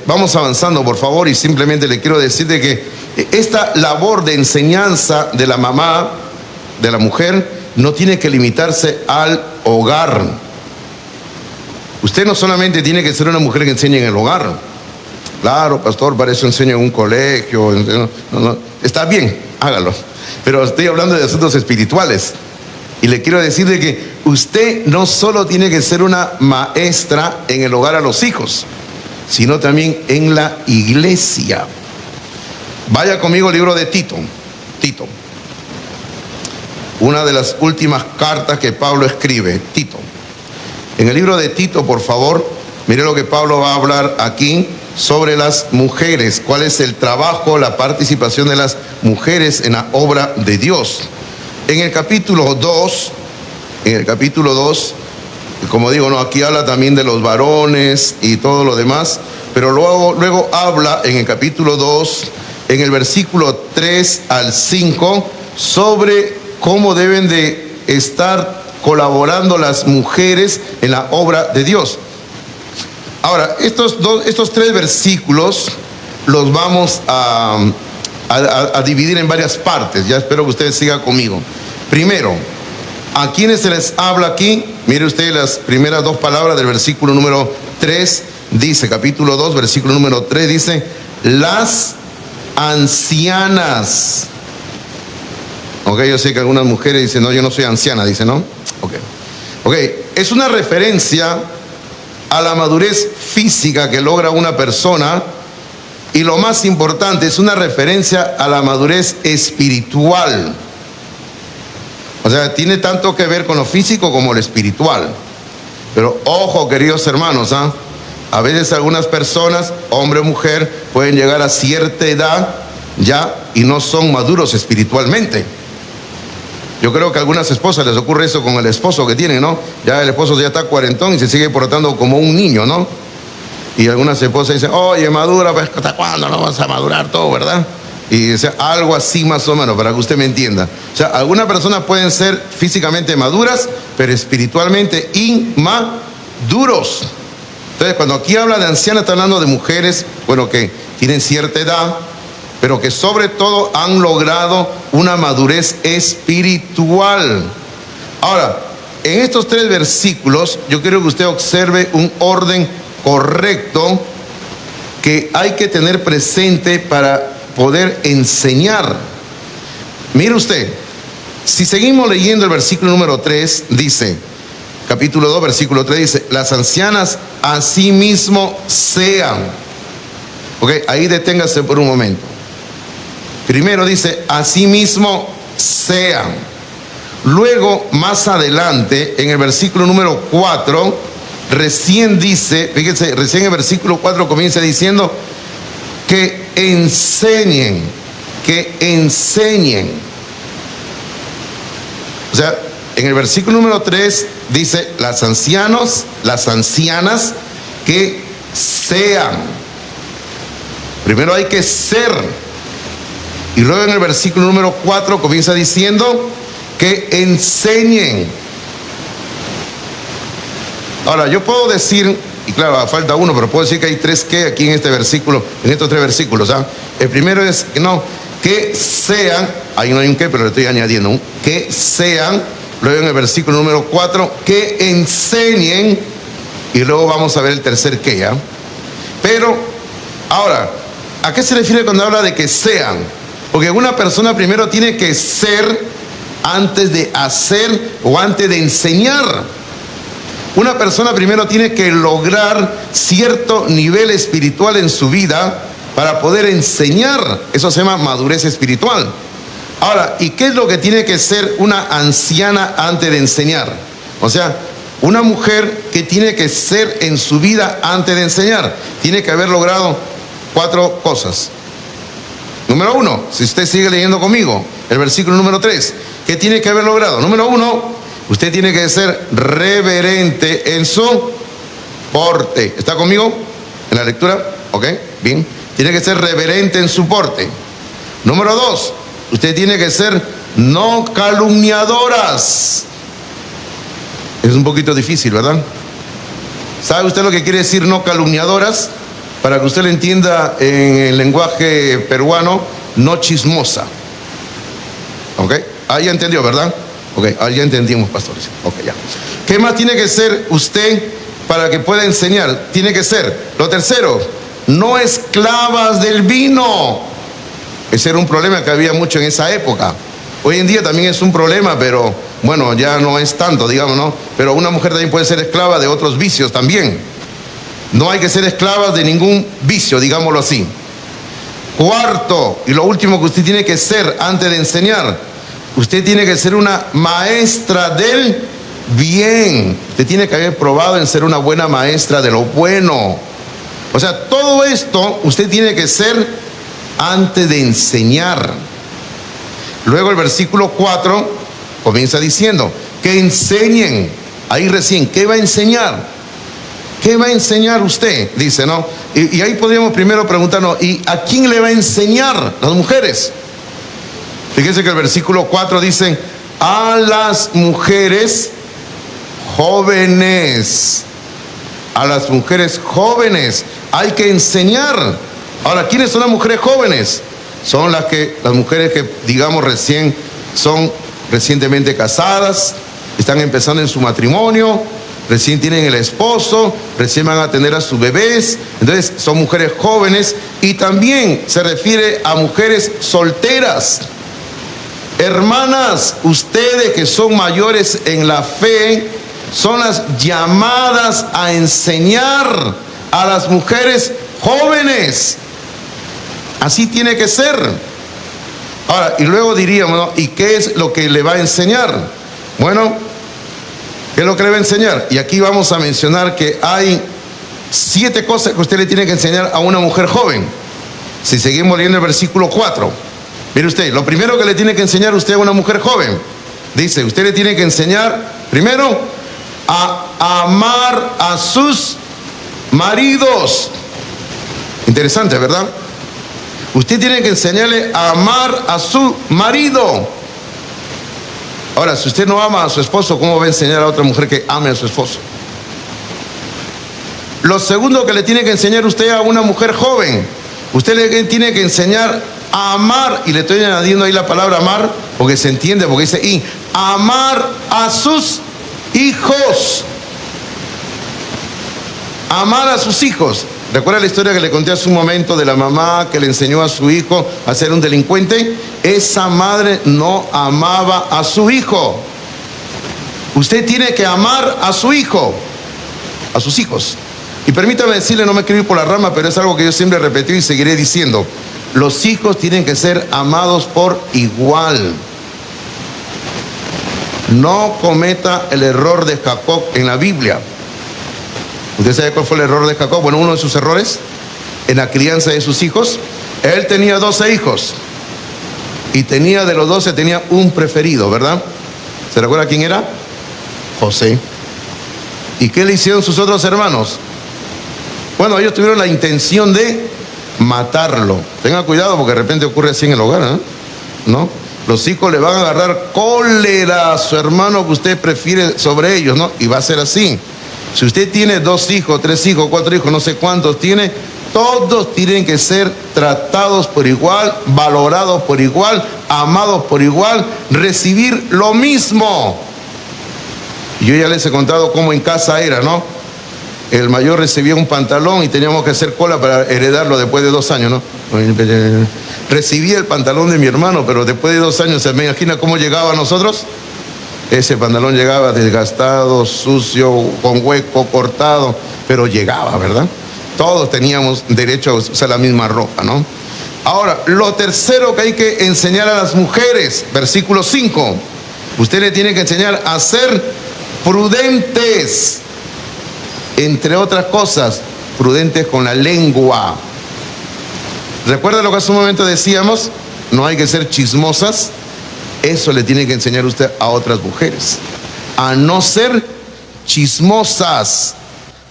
Vamos avanzando, por favor, y simplemente le quiero decir de que esta labor de enseñanza de la mamá, de la mujer, no tiene que limitarse al hogar. Usted no solamente tiene que ser una mujer que enseñe en el hogar. Claro, pastor, para eso enseño en un colegio. No. Está bien, hágalo. Pero estoy hablando de asuntos espirituales. Y le quiero decir de que usted no solo tiene que ser una maestra en el hogar a los hijos, sino también en la iglesia. Vaya conmigo al libro de Tito. Tito. Una de las últimas cartas que Pablo escribe, Tito. En el libro de Tito, por favor, mire lo que Pablo va a hablar aquí sobre las mujeres. ¿Cuál es el trabajo, la participación de las mujeres en la obra de Dios? En el capítulo 2, como digo, no, aquí habla también de los varones y todo lo demás, pero luego habla en el capítulo 2, en el versículo 3 al 5, sobre cómo deben de estar colaborando las mujeres en la obra de Dios. Ahora, estos 3 versículos los vamos a dividir en varias partes. Ya espero que ustedes sigan conmigo. Primero, ¿a quiénes se les habla aquí? Mire usted las primeras 2 palabras del versículo número 3. Dice, capítulo 2, versículo número 3, dice, las ancianas. Ok, yo sé que algunas mujeres dicen, no, yo no soy anciana, dice, ¿no? Ok, es una referencia a la madurez física que logra una persona, y lo más importante, es una referencia a la madurez espiritual. O sea, tiene tanto que ver con lo físico como lo espiritual. Pero ojo, queridos hermanos, a veces algunas personas, hombre o mujer, pueden llegar a cierta edad ya y no son maduros espiritualmente. Yo creo que a algunas esposas les ocurre eso con el esposo que tienen, ¿no? Ya el esposo ya está cuarentón y se sigue portando como un niño, ¿no? Y algunas esposas dicen, oye, madura, pues ¿hasta cuándo no vas a madurar todo, verdad? Y o sea, algo así más o menos, para que usted me entienda. O sea, algunas personas pueden ser físicamente maduras, pero espiritualmente inmaduros. Entonces, cuando aquí habla de ancianas, está hablando de mujeres, bueno, que tienen cierta edad, pero que sobre todo han logrado una madurez espiritual. Ahora, en estos 3 versículos, yo quiero que usted observe un orden correcto que hay que tener presente para poder enseñar. Mire usted, si seguimos leyendo el versículo número 3, dice, capítulo 2, versículo 3, dice, las ancianas asimismo sean. Ok, ahí deténgase por un momento. Primero dice, asimismo sean. Luego, más adelante, en el versículo número 4, recién dice, fíjense, recién el versículo 4 comienza diciendo que enseñen. O sea, en el versículo número 3 dice, las ancianas que sean. Primero hay que ser. Y luego en el versículo número 4 comienza diciendo que enseñen. Ahora, yo puedo decir, y claro, falta uno, pero puedo decir que hay 3 que aquí en este versículo, en estos 3 versículos. El primero es que sean, ahí no hay un que, pero le estoy añadiendo un que sean. Luego en el versículo número 4, que enseñen. Y luego vamos a ver el tercer que, ¿ya? Pero, ahora, ¿a qué se refiere cuando habla de que sean? Porque una persona primero tiene que ser antes de hacer o antes de enseñar. Una persona primero tiene que lograr cierto nivel espiritual en su vida para poder enseñar. Eso se llama madurez espiritual. Ahora, ¿y qué es lo que tiene que ser una anciana antes de enseñar? O sea, una mujer que tiene que ser en su vida antes de enseñar, tiene que haber logrado 4 cosas. Número 1, si usted sigue leyendo conmigo, el versículo número 3, ¿qué tiene que haber logrado? Número 1, usted tiene que ser reverente en su porte. ¿Está conmigo en la lectura? Ok, bien. Tiene que ser reverente en su porte. Número 2, usted tiene que ser no calumniadoras. Es un poquito difícil, ¿verdad? ¿Sabe usted lo que quiere decir no calumniadoras? Para que usted lo entienda en el lenguaje peruano, no chismosa. ¿Ok? Ahí ya entendió, ¿verdad? Ok, ahí ya entendimos, pastores. Ok, ya. ¿Qué más tiene que ser usted para que pueda enseñar? Tiene que ser, lo tercero, no esclavas del vino. Ese era un problema que había mucho en esa época. Hoy en día también es un problema, pero bueno, ya no es tanto, digamos, ¿no? Pero una mujer también puede ser esclava de otros vicios también. No hay que ser esclavas de ningún vicio, digámoslo así. Cuarto, y lo último que usted tiene que ser antes de enseñar, usted tiene que ser una maestra del bien. Usted tiene que haber probado en ser una buena maestra de lo bueno. O sea, todo esto usted tiene que ser antes de enseñar. Luego el versículo 4 comienza diciendo que enseñen. Ahí recién, ¿qué va a enseñar? ¿Qué va a enseñar usted? Dice, ¿no? Y ahí podríamos primero preguntarnos, ¿y a quién le va a enseñar? Las mujeres. Fíjense que el versículo 4 dice, a las mujeres jóvenes. A las mujeres jóvenes hay que enseñar. Ahora, ¿quiénes son las mujeres jóvenes? Son las mujeres que, digamos, son recientemente casadas, están empezando en su matrimonio, recién tienen el esposo, recién van a tener a sus bebés. Entonces son mujeres jóvenes, y también se refiere a mujeres solteras. Hermanas, ustedes que son mayores en la fe, son las llamadas a enseñar a las mujeres jóvenes. Así tiene que ser. Ahora, y luego diríamos, ¿no? ¿Y qué es lo que le va a enseñar? Bueno, ¿qué es lo que le va a enseñar? Y aquí vamos a mencionar que hay 7 cosas que usted le tiene que enseñar a una mujer joven. Si seguimos leyendo el versículo 4, mire usted, lo primero que le tiene que enseñar usted a una mujer joven, dice, usted le tiene que enseñar, primero, a amar a sus maridos. Interesante, ¿verdad? Usted tiene que enseñarle a amar a su marido. Ahora, si usted no ama a su esposo, ¿cómo va a enseñar a otra mujer que ame a su esposo? Lo segundo que le tiene que enseñar usted a una mujer joven, usted le tiene que enseñar a amar, y le estoy añadiendo ahí la palabra amar, porque se entiende, porque dice, y amar a sus hijos. Amar a sus hijos. ¿Recuerda la historia que le conté hace un momento de la mamá que le enseñó a su hijo a ser un delincuente? Esa madre no amaba a su hijo. Usted tiene que amar a su hijo, a sus hijos. Y permítame decirle, no me quiero ir por la rama, pero es algo que yo siempre he repetido y seguiré diciendo. Los hijos tienen que ser amados por igual. No cometa el error de Jacob en la Biblia. ¿Usted sabe cuál fue el error de Jacob? Bueno, uno de sus errores en la crianza de sus hijos. Él tenía 12 hijos. Y tenía de los 12, tenía un preferido, ¿verdad? ¿Se recuerda quién era? José. ¿Y qué le hicieron sus otros hermanos? Bueno, ellos tuvieron la intención de matarlo. Tenga cuidado porque de repente ocurre así en el hogar, ¿no? Los hijos le van a agarrar cólera a su hermano que usted prefiere sobre ellos, ¿no? Y va a ser así. Si usted tiene 2 hijos, 3 hijos, 4 hijos, no sé cuántos tiene, todos tienen que ser tratados por igual, valorados por igual, amados por igual, recibir lo mismo. Yo ya les he contado cómo en casa era, ¿no? El mayor recibía un pantalón y teníamos que hacer cola para heredarlo después de 2 años, ¿no? Recibía el pantalón de mi hermano, pero después de 2 años, ¿se me imagina cómo llegaba a nosotros? Ese pantalón llegaba desgastado, sucio, con hueco, cortado, pero llegaba, ¿verdad? Todos teníamos derecho a usar la misma ropa, ¿no? Ahora, lo tercero que hay que enseñar a las mujeres, versículo 5, usted le tiene que enseñar a ser prudentes, entre otras cosas, prudentes con la lengua. ¿Recuerda lo que hace un momento decíamos? No hay que ser chismosas. Eso le tiene que enseñar usted a otras mujeres, a no ser chismosas,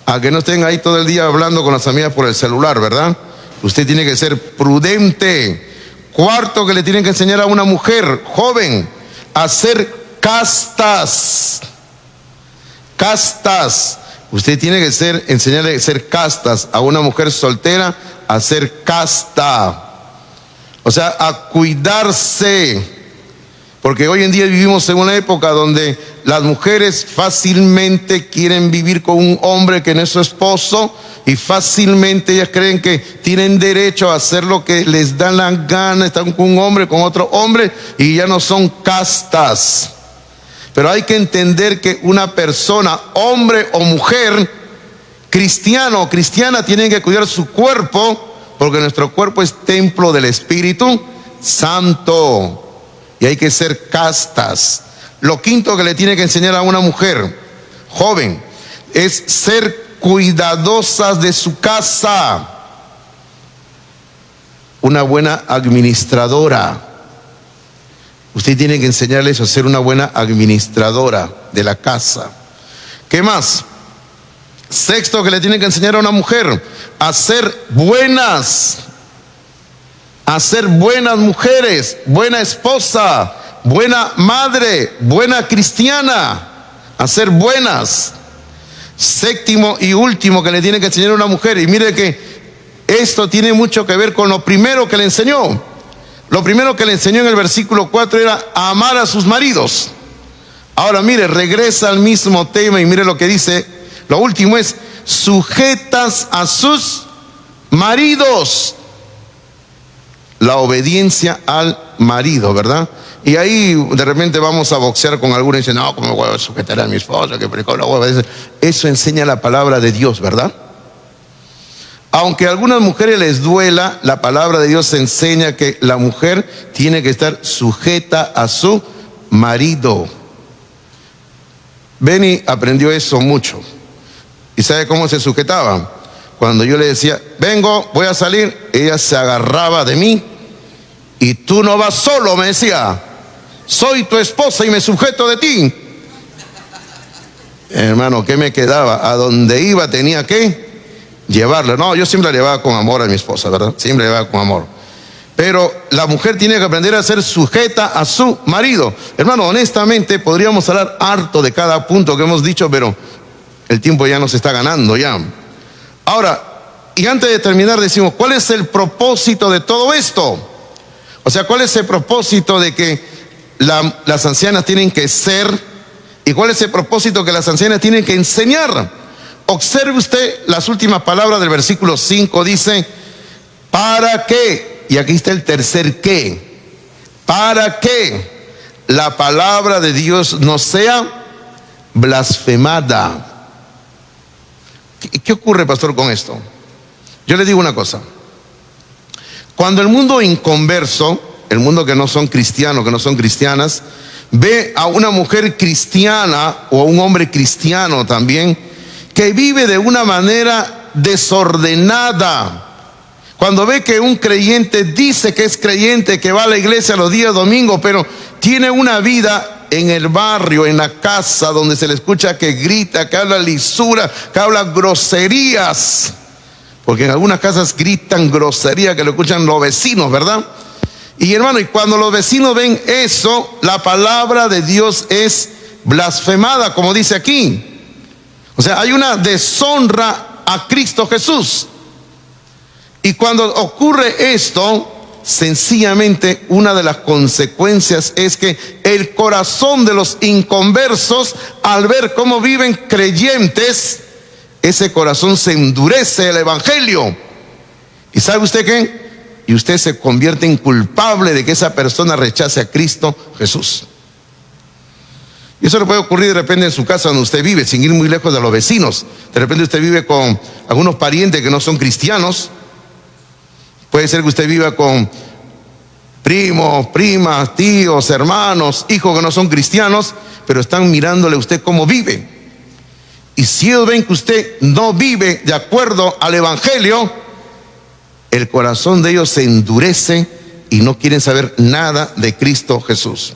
a que no estén ahí todo el día hablando con las amigas por el celular, ¿verdad? Usted tiene que ser prudente. Cuarto que le tienen que enseñar a una mujer joven, a ser castas. Castas. Usted tiene que enseñarle a ser castas a una mujer soltera, a ser casta. O sea, a cuidarse. Porque hoy en día vivimos en una época donde las mujeres fácilmente quieren vivir con un hombre que no es su esposo, y fácilmente ellas creen que tienen derecho a hacer lo que les da la gana, están con un hombre, con otro hombre, y ya no son castas. Pero hay que entender que una persona, hombre o mujer, cristiano o cristiana, tienen que cuidar su cuerpo, porque nuestro cuerpo es templo del Espíritu Santo, y hay que ser castas. Lo quinto que le tiene que enseñar a una mujer joven es ser cuidadosas de su casa, una buena administradora. Usted tiene que enseñarles a ser una buena administradora de la casa. ¿Qué más? Sexto que le tiene que enseñar a una mujer, a ser buenas mujeres, buena esposa, buena madre, buena cristiana, a ser buenas. Séptimo y último que le tiene que enseñar a una mujer, y mire que esto tiene mucho que ver con lo primero que le enseñó. Lo primero que le enseñó en el versículo 4 era a amar a sus maridos. Ahora mire, regresa al mismo tema y mire lo que dice. Lo último es sujetas a sus maridos. La obediencia al marido, ¿verdad? Y ahí de repente vamos a boxear con algunos y dicen, no, ¿cómo voy a sujetar a mi esposa? Eso enseña la palabra de Dios, ¿verdad? Aunque a algunas mujeres les duela, la palabra de Dios enseña que la mujer tiene que estar sujeta a su marido. Benny aprendió eso mucho. ¿Y sabe cómo se sujetaba? Cuando yo le decía, vengo, voy a salir, ella se agarraba de mí. Y tú no vas solo, me decía. Soy tu esposa y me sujeto de ti. Hermano, ¿qué me quedaba? A donde iba tenía que llevarla. No, yo siempre la llevaba con amor a mi esposa, ¿verdad? Siempre la llevaba con amor. Pero la mujer tiene que aprender a ser sujeta a su marido. Hermano, honestamente podríamos hablar harto de cada punto que hemos dicho, pero el tiempo ya nos está ganando ya. Ahora, y antes de terminar decimos, ¿cuál es el propósito de todo esto? O sea, ¿cuál es el propósito de que las ancianas tienen que ser? ¿Y cuál es el propósito que las ancianas tienen que enseñar? Observe usted las últimas palabras del versículo 5, dice, ¿para qué? Y aquí está el tercer qué. Para que la palabra de Dios no sea blasfemada. ¿Qué ocurre, pastor, con esto? Yo le digo una cosa. Cuando el mundo inconverso, el mundo que no son cristianos, que no son cristianas, ve a una mujer cristiana o a un hombre cristiano también, que vive de una manera desordenada. Cuando ve que un creyente dice que es creyente, que va a la iglesia los días domingos, pero tiene una vida en el barrio, en la casa, donde se le escucha que grita, que habla lisura, que habla groserías. Porque en algunas casas gritan grosería que lo escuchan los vecinos, ¿verdad? Y hermano, y cuando los vecinos ven eso, la palabra de Dios es blasfemada, como dice aquí. O sea, hay una deshonra a Cristo Jesús. Y cuando ocurre esto, sencillamente una de las consecuencias es que el corazón de los inconversos, al ver cómo viven creyentes, ese corazón se endurece el evangelio. ¿Y sabe usted qué? Y usted se convierte en culpable de que esa persona rechace a Cristo Jesús. Y eso le puede ocurrir de repente en su casa donde usted vive, sin ir muy lejos de los vecinos. De repente usted vive con algunos parientes que no son cristianos. Puede ser que usted viva con primos, primas, tíos, hermanos, hijos que no son cristianos, pero están mirándole a usted cómo vive. Y si ellos ven que usted no vive de acuerdo al evangelio, el corazón de ellos se endurece y no quieren saber nada de Cristo Jesús.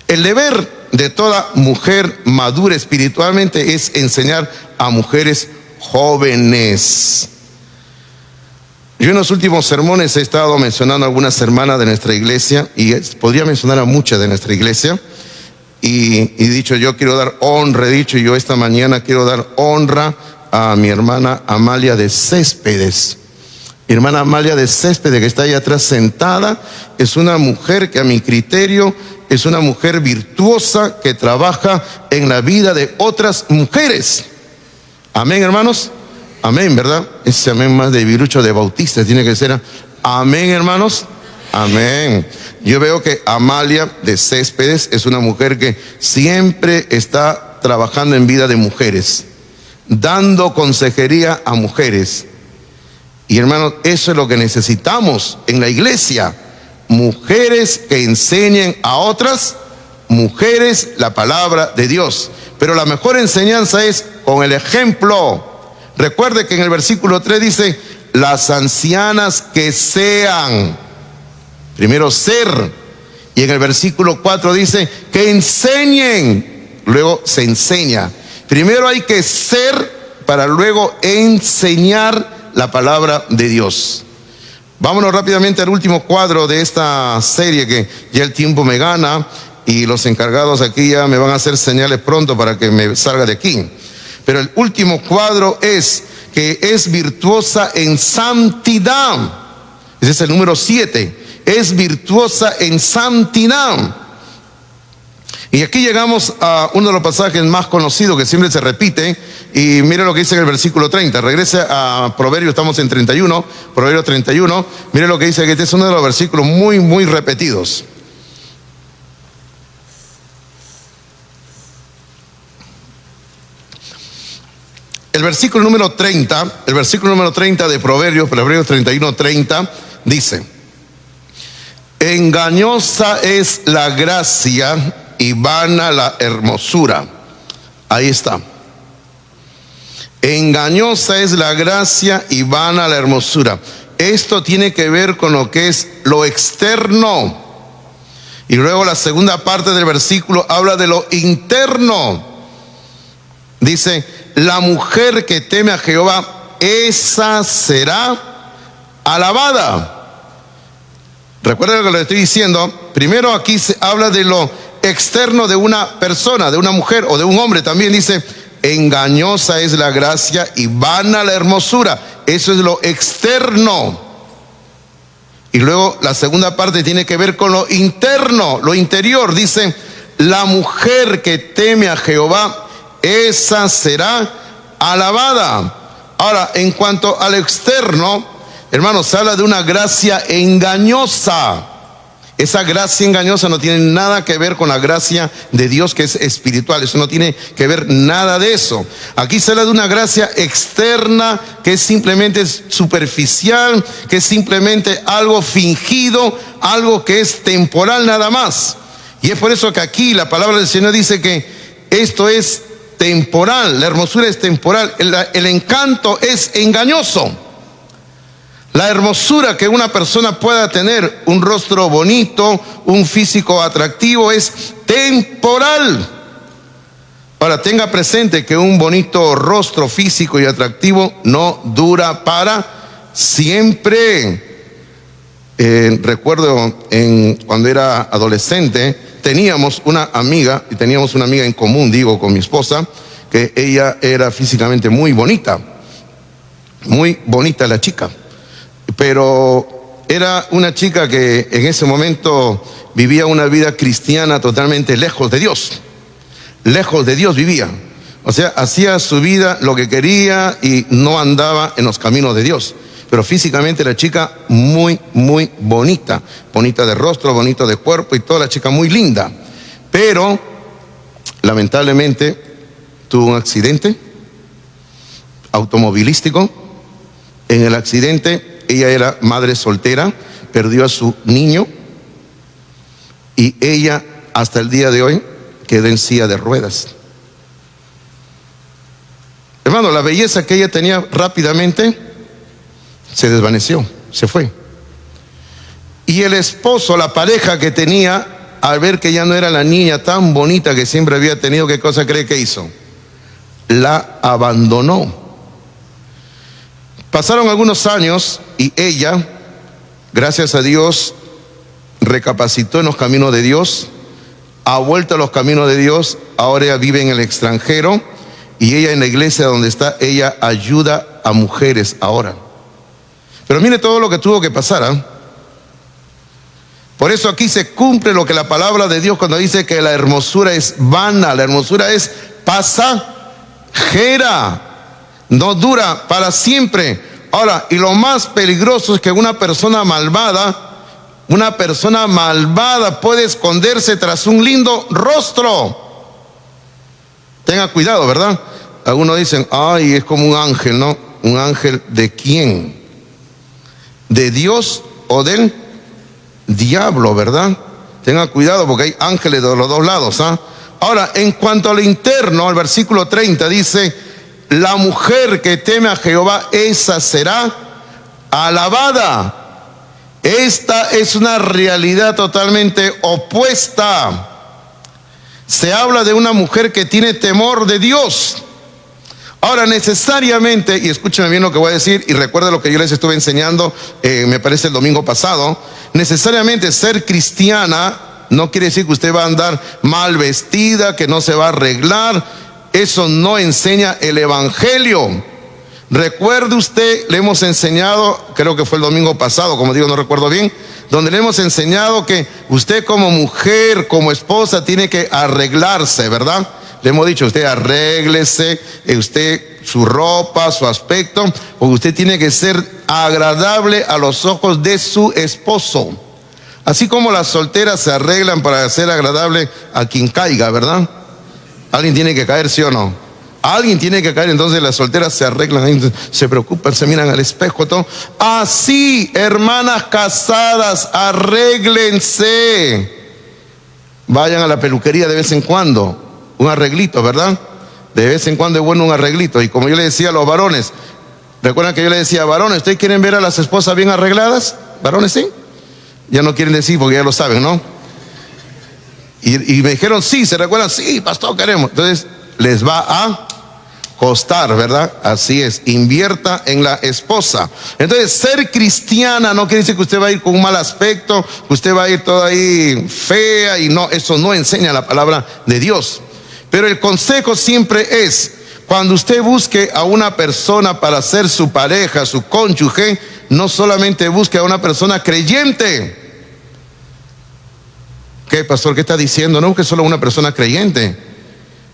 El deber de toda mujer madura espiritualmente es enseñar a mujeres jóvenes. Yo en los últimos sermones he estado mencionando a algunas hermanas de nuestra iglesia, y podría mencionar a muchas de nuestra iglesia, y dicho, yo quiero dar honra, he dicho, yo esta mañana quiero dar honra a mi hermana Amalia de Céspedes. Mi hermana Amalia de Céspedes, que está ahí atrás sentada, es una mujer que a mi criterio es una mujer virtuosa que trabaja en la vida de otras mujeres. Amén, hermanos. Amén, ¿verdad? Ese amén más de virucho de bautista tiene que ser. Amén, hermanos. Amén. Yo veo que Amalia de Céspedes es una mujer que siempre está trabajando en vida de mujeres, dando consejería a mujeres. Y hermanos, eso es lo que necesitamos en la iglesia. Mujeres que enseñen a otras mujeres la palabra de Dios. Pero la mejor enseñanza es con el ejemplo. Recuerde que en el versículo 3 dice, las ancianas que sean. Primero ser. Y en el versículo 4 dice, que enseñen. Luego se enseña. Primero hay que ser para luego enseñar la palabra de Dios. Vámonos rápidamente al último cuadro de esta serie, que ya el tiempo me gana y los encargados aquí ya me van a hacer señales pronto para que me salga de aquí. Pero el último cuadro es que es virtuosa en santidad. Ese es el número 7. Es virtuosa en santidad. Y aquí llegamos a uno de los pasajes más conocidos que siempre se repite. Y mire lo que dice en el versículo 30. Regrese a Proverbios, estamos en 31. Proverbios 31. Mire lo que dice, que este es uno de los versículos muy repetidos. El versículo número 30 de Proverbios 31, 30, dice: engañosa es la gracia y vana la hermosura. Ahí está. Engañosa es la gracia y vana la hermosura. Esto tiene que ver con lo que es lo externo. Y luego la segunda parte del versículo habla de lo interno. Dice, la mujer que teme a Jehová, esa será alabada. Recuerden lo que le estoy diciendo. Primero aquí se habla de lo externo de una persona, de una mujer o de un hombre. También dice, engañosa es la gracia y vana la hermosura. Eso es lo externo. Y luego la segunda parte tiene que ver con lo interno, lo interior. Dice, la mujer que teme a Jehová, esa será alabada. Ahora, en cuanto al externo, hermanos, se habla de una gracia engañosa. Esa gracia engañosa no tiene nada que ver con la gracia de Dios, que es espiritual. Eso no tiene que ver nada de eso. Aquí se habla de una gracia externa que es simplemente superficial, que es simplemente algo fingido, algo que es temporal nada más. Y es por eso que aquí la palabra del Señor dice que esto es temporal, la hermosura es temporal, el encanto es engañoso. La hermosura que una persona pueda tener, un rostro bonito, un físico atractivo, es temporal. Ahora, tenga presente que un bonito rostro físico y atractivo no dura para siempre. Recuerdo cuando era adolescente, teníamos una amiga en común, digo, con mi esposa, que ella era físicamente muy bonita la chica. Pero era una chica que en ese momento vivía una vida cristiana totalmente lejos de Dios. Lejos de Dios vivía. O sea, hacía su vida lo que quería y no andaba en los caminos de Dios. Pero físicamente la chica muy bonita. Bonita de rostro, bonita de cuerpo y toda la chica muy linda. Pero lamentablemente tuvo un accidente automovilístico. En el accidente ella era madre soltera, perdió a su niño y ella hasta el día de hoy quedó en silla de ruedas. Hermano, la belleza que ella tenía rápidamente se desvaneció, se fue. Y el esposo, la pareja que tenía, al ver que ya no era la niña tan bonita que siempre había tenido, ¿qué cosa cree que hizo? La abandonó. Pasaron algunos años y ella, gracias a Dios, recapacitó en los caminos de Dios, ha vuelto a los caminos de Dios, ahora ella vive en el extranjero y ella en la iglesia donde está, ella ayuda a mujeres ahora. Pero mire todo lo que tuvo que pasar, ¿eh? Por eso aquí se cumple lo que la palabra de Dios cuando dice que la hermosura es vana, la hermosura es pasajera, no dura para siempre. Ahora, y lo más peligroso es que una persona malvada puede esconderse tras un lindo rostro. Tenga cuidado, ¿verdad? Algunos dicen, ay, es como un ángel, ¿no? ¿Un ángel de quién? ¿De Dios o del diablo, verdad? Tenga cuidado porque hay ángeles de los dos lados, ¿ah? Ahora, en cuanto al interno, el versículo 30 dice, la mujer que teme a Jehová, esa será alabada. Esta es una realidad totalmente opuesta. Se habla de una mujer que tiene temor de Dios. Ahora, necesariamente, y escúchenme bien lo que voy a decir, y recuerden lo que yo les estuve enseñando, me parece el domingo pasado, necesariamente ser cristiana no quiere decir que usted va a andar mal vestida, que no se va a arreglar. Eso no enseña el evangelio. Recuerde usted, le hemos enseñado, creo que fue el domingo pasado, como digo, no recuerdo bien, donde le hemos enseñado que usted como mujer, como esposa, tiene que arreglarse, ¿verdad? Le hemos dicho, usted arréglese, usted su ropa, su aspecto, porque usted tiene que ser agradable a los ojos de su esposo. Así como las solteras se arreglan para ser agradable a quien caiga, ¿verdad? Alguien tiene que caer, ¿sí o no? Alguien tiene que caer, entonces las solteras se arreglan, se preocupan, se miran al espejo, todo. Así, hermanas casadas, arréglense. Vayan a la peluquería de vez en cuando. Un arreglito, ¿verdad? De vez en cuando es bueno un arreglito. Y como yo le decía a los varones, ¿recuerdan que yo le decía, varones, ¿ustedes quieren ver a las esposas bien arregladas? ¿Varones sí? Ya no quieren decir porque ya lo saben, ¿no? Y me dijeron, sí, ¿se recuerdan? Sí, pastor, queremos. Entonces, les va a costar, ¿verdad? Así es, invierta en la esposa. Entonces, ser cristiana no quiere decir que usted va a ir con un mal aspecto, que usted va a ir toda ahí fea, y no, eso no enseña la palabra de Dios. Pero el consejo siempre es, cuando usted busque a una persona para ser su pareja, su cónyuge, no solamente busque a una persona creyente. ¿Qué, pastor? ¿Qué está diciendo? No busque solo a una persona creyente.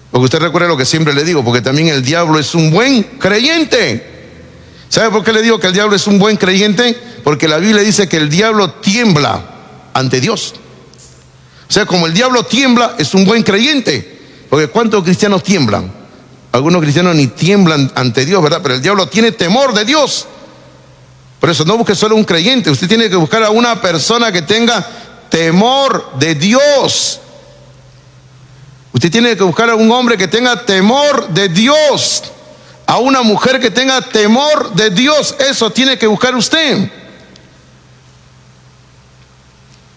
Porque usted recuerde lo que siempre le digo, porque también el diablo es un buen creyente. ¿Sabe por qué le digo que el diablo es un buen creyente? Porque la Biblia dice que el diablo tiembla ante Dios. O sea, como el diablo tiembla, es un buen creyente. Porque ¿cuántos cristianos tiemblan? Algunos cristianos ni tiemblan ante Dios, ¿verdad? Pero el diablo tiene temor de Dios. Por eso no busque solo un creyente, usted tiene que buscar a una persona que tenga temor de Dios. Usted tiene que buscar a un hombre que tenga temor de Dios, a una mujer que tenga temor de Dios. Eso tiene que buscar usted.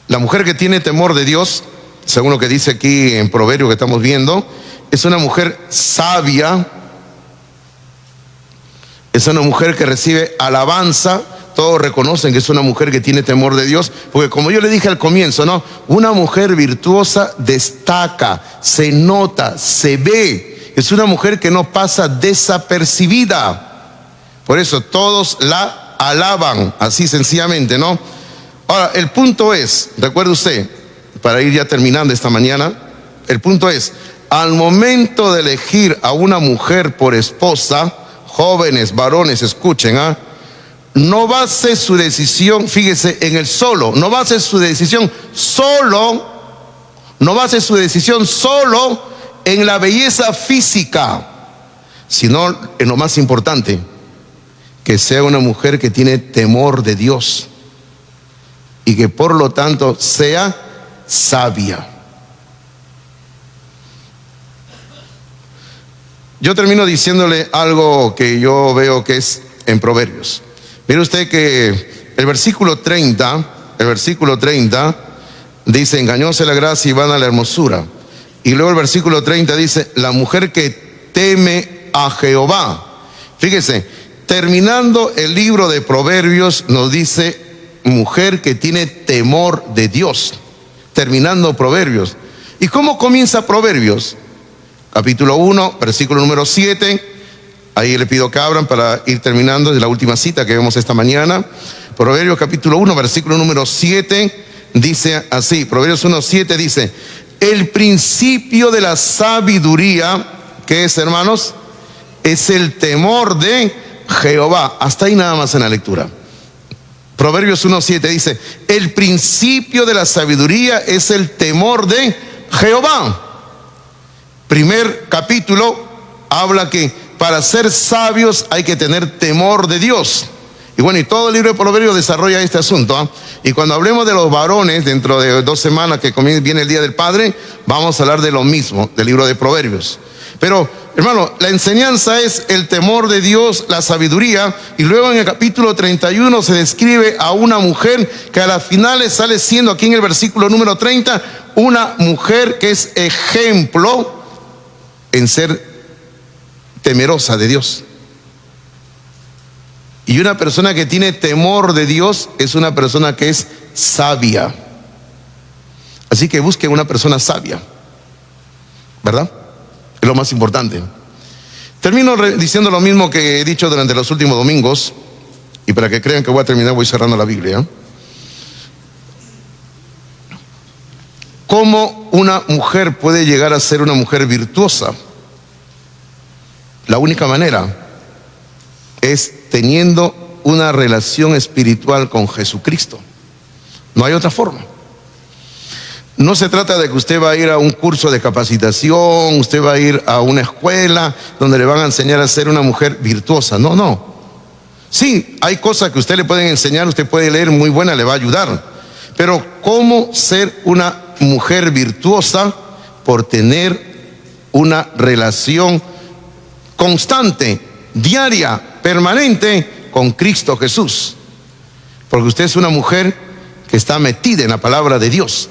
La mujer que tiene temor de Dios, según lo que dice aquí en Proverbio que estamos viendo, es una mujer sabia, es una mujer que recibe alabanza. Todos reconocen que es una mujer que tiene temor de Dios, porque como yo le dije al comienzo, ¿no? Una mujer virtuosa destaca, se nota, se ve. Es una mujer que no pasa desapercibida. Por eso todos la alaban, así sencillamente, ¿no? Ahora, el punto es, recuerde usted, para ir ya terminando esta mañana, el punto es, al momento de elegir a una mujer por esposa, jóvenes, varones, escuchen, ¿ah? No base su decisión, fíjese, en el solo, no base su decisión solo en la belleza física, sino en lo más importante, que sea una mujer que tiene temor de Dios y que por lo tanto sea sabia. Yo termino diciéndole algo que yo veo que es en Proverbios. Mire usted que el versículo 30 dice, engañosa la gracia y vana la hermosura. Y luego el versículo 30 dice, la mujer que teme a Jehová. Fíjese, terminando el libro de Proverbios nos dice, mujer que tiene temor de Dios. Terminando Proverbios. ¿Y cómo comienza Proverbios? Capítulo 1, versículo número 7. Ahí le pido que abran para ir terminando, de la última cita que vemos esta mañana. Proverbios capítulo 1, versículo número 7, dice así. Proverbios 1, 7 dice: el principio de la sabiduría, ¿qué es, hermanos? Es el temor de Jehová. Hasta ahí nada más en la lectura. Proverbios 1, 7 dice: el principio de la sabiduría es el temor de Jehová. Primer capítulo habla que para ser sabios hay que tener temor de Dios. Y bueno, y todo el libro de Proverbios desarrolla este asunto. Y cuando hablemos de los varones, dentro de 2 semanas que viene el Día del Padre, vamos a hablar de lo mismo, del libro de Proverbios. Pero, hermano, la enseñanza es el temor de Dios, la sabiduría. Y luego en el capítulo 31 se describe a una mujer que a las finales sale siendo, aquí en el versículo número 30, una mujer que es ejemplo en ser temerosa de Dios. Y una persona que tiene temor de Dios es una persona que es sabia. Así que busque una persona sabia, ¿verdad? Es lo más importante. Termino diciendo lo mismo que he dicho durante los últimos domingos, y para que crean que voy a terminar, voy cerrando la Biblia. ¿Cómo una mujer puede llegar a ser una mujer virtuosa? La única manera es teniendo una relación espiritual con Jesucristo. No hay otra forma. No se trata de que usted va a ir a un curso de capacitación, usted va a ir a una escuela donde le van a enseñar a ser una mujer virtuosa. No, no. Sí, hay cosas que usted le pueden enseñar, usted puede leer muy buena, le va a ayudar. Pero ¿cómo ser una mujer virtuosa? Por tener una relación constante, diaria, permanente con Cristo Jesús. Porque usted es una mujer que está metida en la palabra de Dios.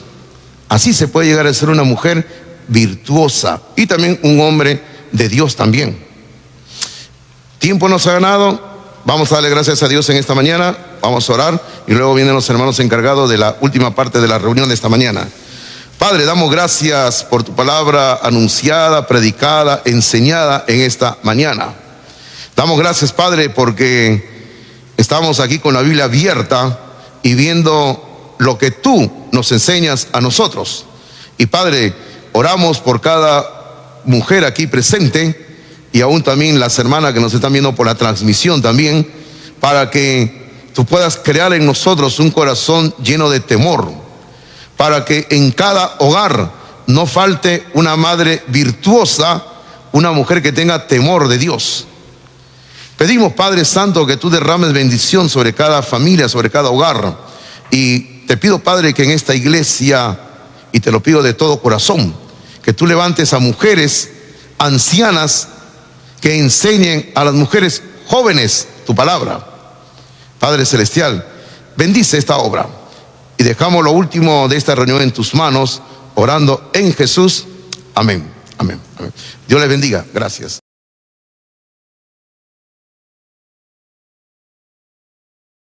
Así se puede llegar a ser una mujer virtuosa y también un hombre de Dios también. Tiempo nos ha ganado. Vamos a darle gracias a Dios en esta mañana. Vamos a orar y luego vienen los hermanos encargados de la última parte de la reunión de esta mañana. Padre, damos gracias por tu palabra anunciada, predicada, enseñada en esta mañana. Damos gracias, Padre, porque estamos aquí con la Biblia abierta y viendo lo que tú nos enseñas a nosotros. Y Padre, oramos por cada mujer aquí presente y aún también las hermanas que nos están viendo por la transmisión también, para que tú puedas crear en nosotros un corazón lleno de temor, para que en cada hogar no falte una madre virtuosa, una mujer que tenga temor de Dios. Pedimos, Padre Santo, que tú derrames bendición sobre cada familia, sobre cada hogar. Y te pido, Padre, que en esta iglesia, y te lo pido de todo corazón, que tú levantes a mujeres ancianas que enseñen a las mujeres jóvenes tu palabra. Padre Celestial, bendice esta obra. Y dejamos lo último de esta reunión en tus manos, orando en Jesús. Amén. Amén. Amén. Dios les bendiga. Gracias.